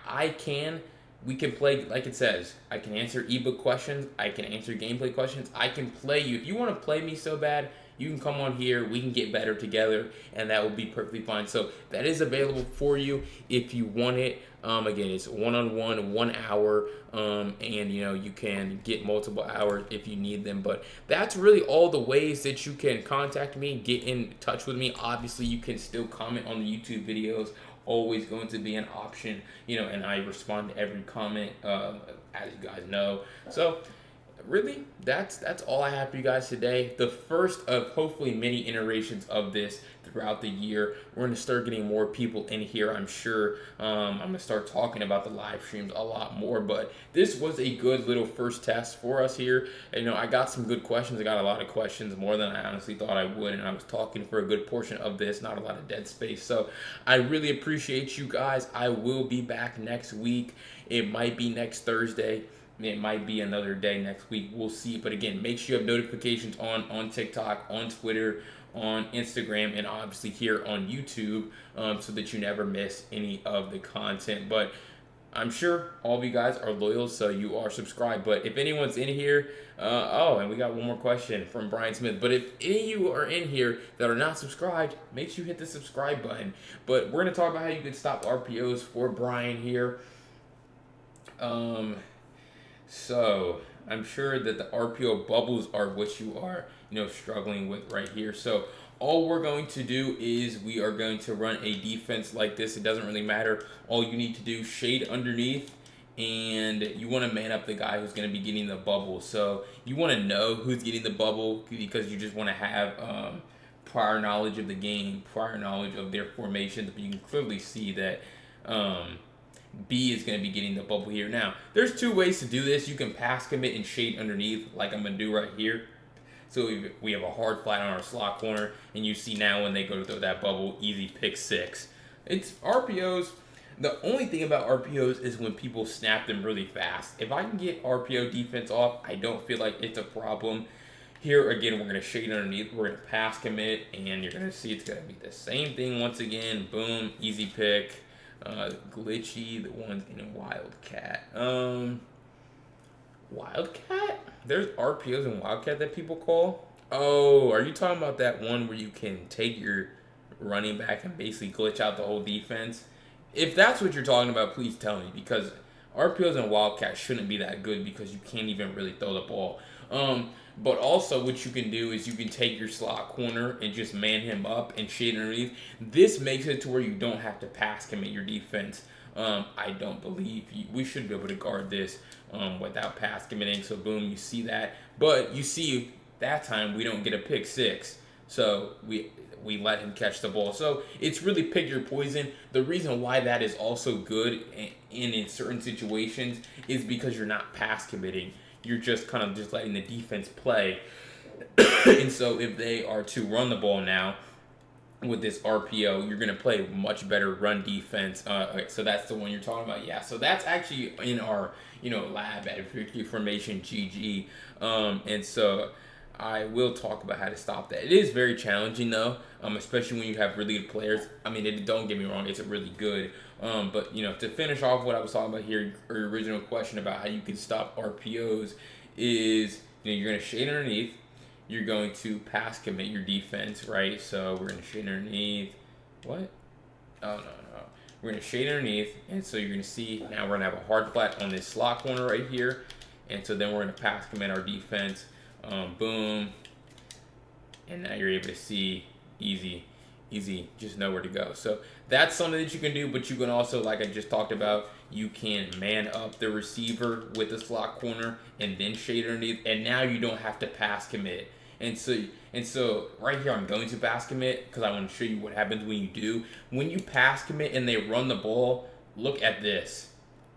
We can play like it says. I can answer ebook questions, I can answer gameplay questions, I can play you. If you want to play me so bad, you can come on here, we can get better together, and that will be perfectly fine. So that is available for you if you want it. Again, it's one-on-one, 1 hour, and you can get multiple hours if you need them. But that's really all the ways that you can contact me, get in touch with me. Obviously, you can still comment on the YouTube videos. Always going to be an option, and I respond to every comment, as you guys know. So really, that's all I have for you guys today. The first of hopefully many iterations of this throughout the year. We're going to start getting more people in here, I'm sure. I'm going to start talking about the live streams a lot more, but this was a good little first test for us here. I got some good questions. I got a lot of questions, more than I honestly thought I would, and I was talking for a good portion of this, not a lot of dead space. So I really appreciate you guys. I will be back next week. It might be next Thursday. It might be another day next week. We'll see. But again, make sure you have notifications on TikTok, on Twitter, on Instagram, and obviously here on YouTube, so that you never miss any of the content. But I'm sure all of you guys are loyal, so you are subscribed. But if anyone's in here, and we got one more question from Brian Smith. But if any of you are in here that are not subscribed, make sure you hit the subscribe button. But we're going to talk about how you can stop RPOs for Brian here. So I'm sure that the RPO bubbles are what you are, struggling with right here. So all we're going to do is we are going to run a defense like this. It doesn't really matter. All you need to do, shade underneath, and you want to man up the guy who's going to be getting the bubble. So you want to know who's getting the bubble, because you just want to have prior knowledge of the game, prior knowledge of their formations. But you can clearly see that B is going to be getting the bubble here. Now, there's two ways to do this. You can pass commit and shade underneath, like I'm going to do right here. So we have a hard flat on our slot corner, and you see now when they go to throw that bubble, easy pick 6. It's RPOs. The only thing about RPOs is when people snap them really fast. If I can get RPO defense off, I don't feel like it's a problem. Here, again, we're going to shade underneath. We're going to pass commit, and you're going to see it's going to be the same thing once again. Boom, easy pick. Glitchy, the ones in Wildcat. Wildcat? There's RPOs in Wildcat that people call? Oh, are you talking about that one where you can take your running back and basically glitch out the whole defense? If that's what you're talking about, please tell me, because RPOs in Wildcat shouldn't be that good because you can't even really throw the ball. But also what you can do is you can take your slot corner and just man him up and shade underneath. This makes it to where you don't have to pass commit your defense. I don't believe we should be able to guard this without pass committing. So boom, you see that. But you see that time we don't get a pick 6. So we let him catch the ball. So it's really pick your poison. The reason why that is also good in certain situations is because you're not pass committing. You're just kind of just letting the defense play. And so if they are to run the ball now with this RPO, you're going to play much better run defense. So that's the one you're talking about. Yeah, so that's actually in our lab at Victory Formation GG. And so I will talk about how to stop that. It is very challenging though, especially when you have really good players. I mean, don't get me wrong, it's really good. But to finish off what I was talking about here, your original question about how you can stop RPOs is you're going to shade underneath. You're going to pass commit your defense, right? So we're going to shade underneath. What? Oh, no. We're going to shade underneath. And so you're going to see now we're going to have a hard flat on this slot corner right here. And so then we're going to pass commit our defense. Boom. And now you're able to see easy, just know where to go. So that's something that you can do, but you can also, like I just talked about, you can man up the receiver with the slot corner and then shade underneath, and now you don't have to pass commit. And so right here I'm going to pass commit because I want to show you what happens when you do. When you pass commit and they run the ball, look at this.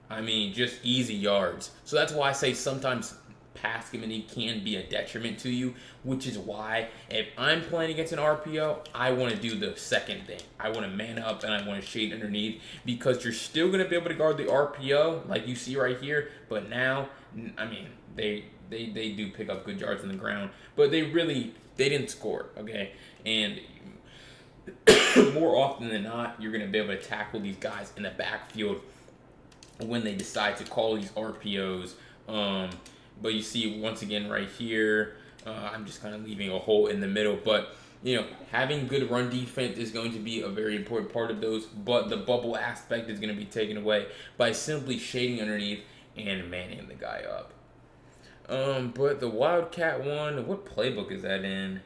I mean, just easy yards. So that's why I say sometimes pass committee can be a detriment to you, which is why if I'm playing against an RPO, I want to do the second thing. I want to man up and I want to shade underneath, because you're still going to be able to guard the RPO like you see right here. But now, I mean, they do pick up good yards on the ground, but they didn't score, okay? And more often than not, you're going to be able to tackle these guys in the backfield when they decide to call these RPOs. But you see, once again, right here, I'm just kind of leaving a hole in the middle. But, you know, having good run defense is going to be a very important part of those. But the bubble aspect is going to be taken away by simply shading underneath and manning the guy up. But the Wildcat one, what playbook is that in?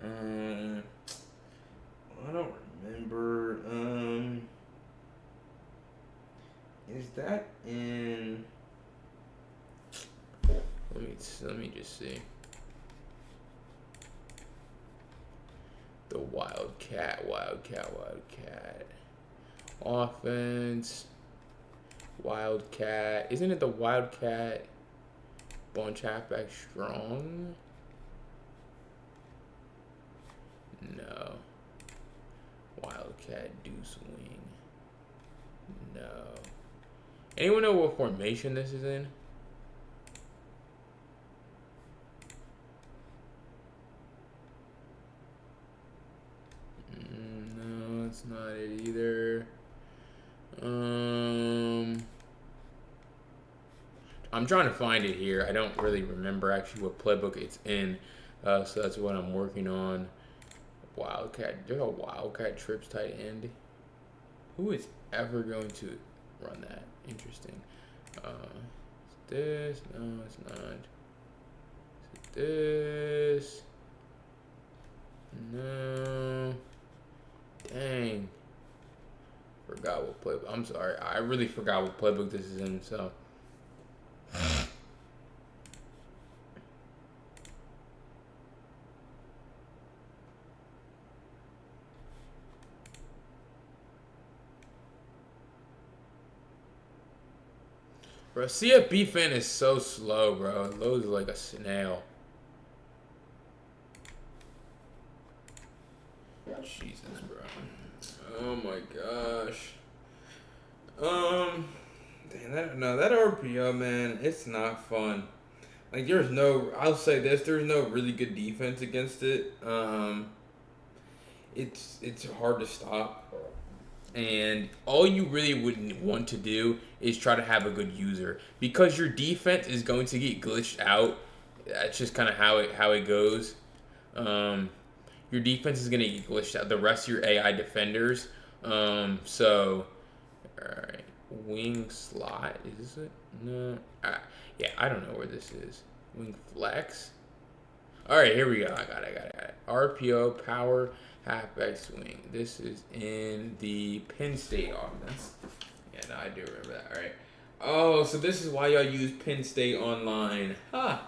I don't remember. Is that in... Let me just see. The Wildcat. Offense. Wildcat. Isn't it the Wildcat bunch halfback strong? No. Wildcat deuce wing. No. Anyone know what formation this is in? No, that's not it either. I'm trying to find it here. I don't really remember actually what playbook it's in, so that's what I'm working on. Wildcat. There's a Wildcat trips tight end. Who is ever going to run that? Interesting. Is this? No, it's not. Is it this? No. Dang. Forgot what playbook. I'm sorry. I really forgot what playbook this is in, so. Bro, CFB fan is so slow, bro. It loads like a snail. Jesus, bro. Oh my gosh. That RPO, man, it's not fun. Like, I'll say this, there's no really good defense against it. It's hard to stop. And all you really would want to do is try to have a good user, because your defense is going to get glitched out. That's just kind of how it goes. Your defense is going to get glitched out. The rest of your AI defenders. So, all right, wing slot. Is this it? No. Yeah, I don't know where this is. Wing flex. All right, here we go. I got it. RPO power halfback swing. This is in the Penn State offense. Yeah, no, I do remember that. All right. Oh, so this is why y'all use Penn State online. Huh.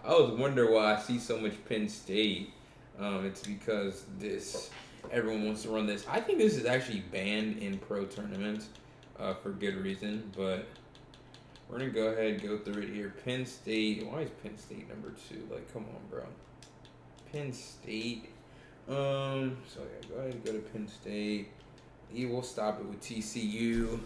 I was wondering why I see so much Penn State. It's because everyone wants to run this. I think this is actually banned in pro tournaments for good reason, but we're going to go ahead and go through it here. Penn State. Why is Penn State number 2? Like, come on, bro. Penn State. So yeah, go ahead and go to Penn State. We'll stop it with TCU.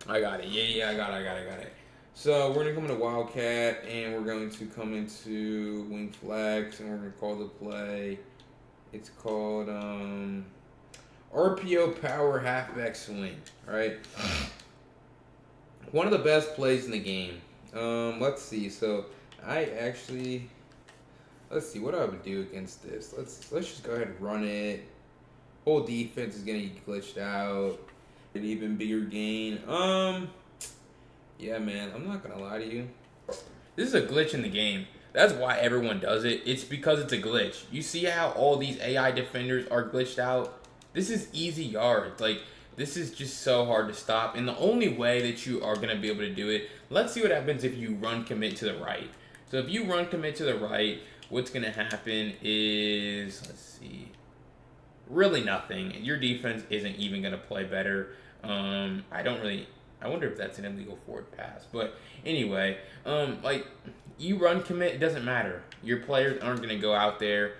I got it. Yeah, I got it. So we're gonna come into Wildcat, and we're going to come into wing flex, and we're gonna call the play. It's called RPO power halfback swing. All right. One of the best plays in the game. Let's see. So let's see what I would do against this. Let's just go ahead and run it. Whole defense is gonna get glitched out. An even bigger gain. Yeah, man, I'm not gonna lie to you. This is a glitch in the game. That's why everyone does it. It's because it's a glitch. You see how all these AI defenders are glitched out? This is easy yards. Like, this is just so hard to stop. And the only way that you are going to be able to do it, let's see what happens if you run commit to the right. So if you run commit to the right, what's going to happen is, let's see, really nothing. Your defense isn't even going to play better. I wonder if that's an illegal forward pass. But anyway, like, you run commit, it doesn't matter. Your players aren't going to go out there.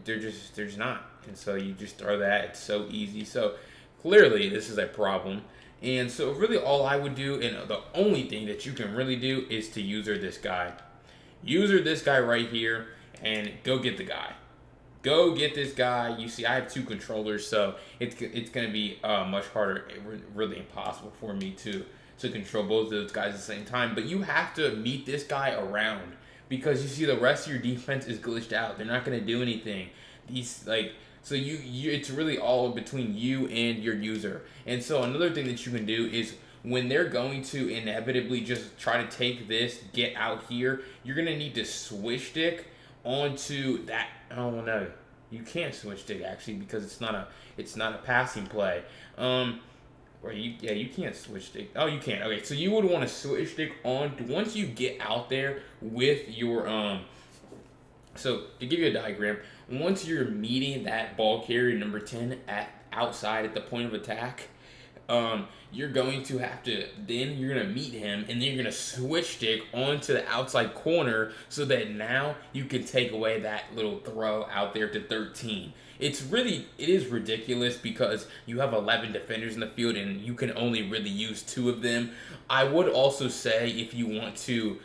They're just not. And so you just throw that. It's so easy. So clearly this is a problem. And so really all I would do, and the only thing that you can really do, is to user this guy. User this guy right here and go get the guy. Go get this guy. You see, I have 2 controllers, so it's going to be much harder, really impossible for me to control both of those guys at the same time. But you have to meet this guy around, because you see the rest of your defense is glitched out. They're not going to do anything. So it's really all between you and your user. And so another thing that you can do is, when they're going to inevitably just try to take this, get out here, you're going to need to switch stick onto that. Oh no, you can't switch stick actually, because it's not a passing play. Or you can't switch stick. Oh, you can. Okay, so you would want to switch stick on once you get out there with your So to give you a diagram, once you're meeting that ball carrier number 10 outside at the point of attack, you're going to have to, then you're going to meet him, and then you're going to switch stick onto the outside corner, so that now you can take away that little throw out there to 13. It is ridiculous, because you have 11 defenders in the field and you can only really use 2 of them. I would also say, if you want to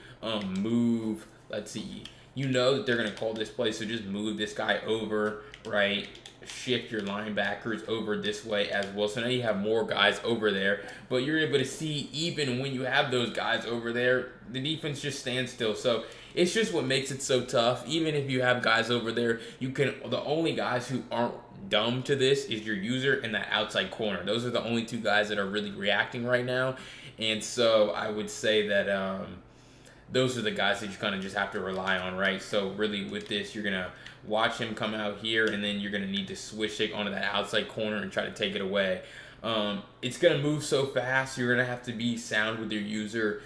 move, let's see, you know that they're going to call this play, so just move this guy over, right? Shift your linebackers over this way as well. So now you have more guys over there, but you're able to see, even when you have those guys over there, the defense just stands still. So it's just what makes it so tough. Even if you have guys over there, the only guys who aren't dumb to this is your user and that outside corner. Those are the only 2 guys that are really reacting right now. And so I would say that those are the guys that you kind of just have to rely on, right? So really with this, you're going to watch him come out here, and then you're going to need to switch it onto that outside corner and try to take it away. It's going to move so fast, you're going to have to be sound with your user.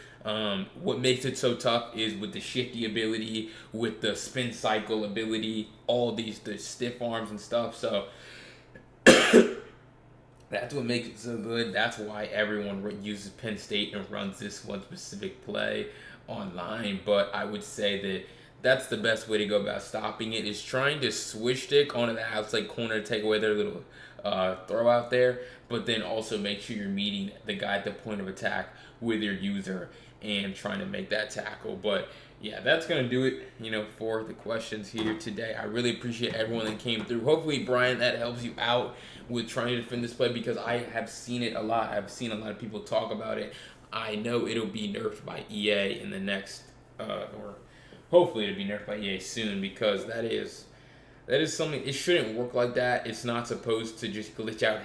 What makes it so tough is with the shifty ability, with the spin cycle ability, all the stiff arms and stuff. So that's what makes it so good. That's why everyone uses Penn State and runs this one specific play online. But I would say that that's the best way to go about stopping it, is trying to switch stick onto the outside corner to take away their little throw out there, but then also make sure you're meeting the guy at the point of attack with your user and trying to make that tackle. But yeah, that's going to do it, for the questions here today. I really appreciate everyone that came through. Hopefully, Brian, that helps you out with trying to defend this play, because I have seen it a lot. I've seen a lot of people talk about it. I know it'll be nerfed by EA in the next, or hopefully it'll be nerfed by EA soon, because that is something. It shouldn't work like that. It's not supposed to just glitch out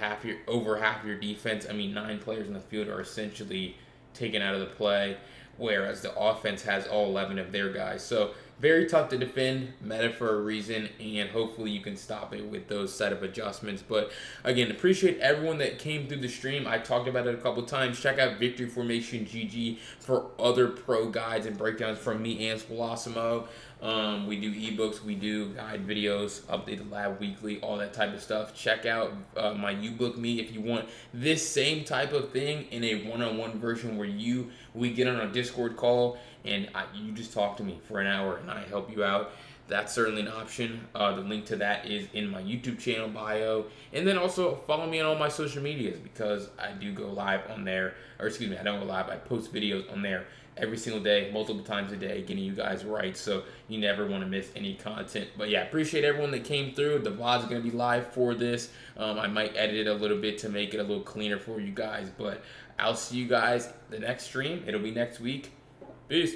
over half your defense. I mean, 9 players in the field are essentially taken out of the play, whereas the offense has all 11 of their guys. So very tough to defend, meta for a reason, and hopefully you can stop it with those set of adjustments. But again, appreciate everyone that came through the stream. I talked about it a couple times. Check out Victory Formation GG for other pro guides and breakdowns from me and Spolosimo. We do ebooks, we do guide videos, update the lab weekly, all that type of stuff. Check out my uBook Me if you want this same type of thing in a one-on-one version, where we get on a Discord call and you just talk to me for an hour and I help you out. That's certainly an option. The link to that is in my YouTube channel bio. And then also follow me on all my social medias, because I do go live on there. Or excuse me, I don't go live. I post videos on there every single day, multiple times a day, getting you guys right. So you never want to miss any content. But yeah, appreciate everyone that came through. The VOD is going to be live for this. I might edit it a little bit to make it a little cleaner for you guys. But I'll see you guys the next stream. It'll be next week. Peace.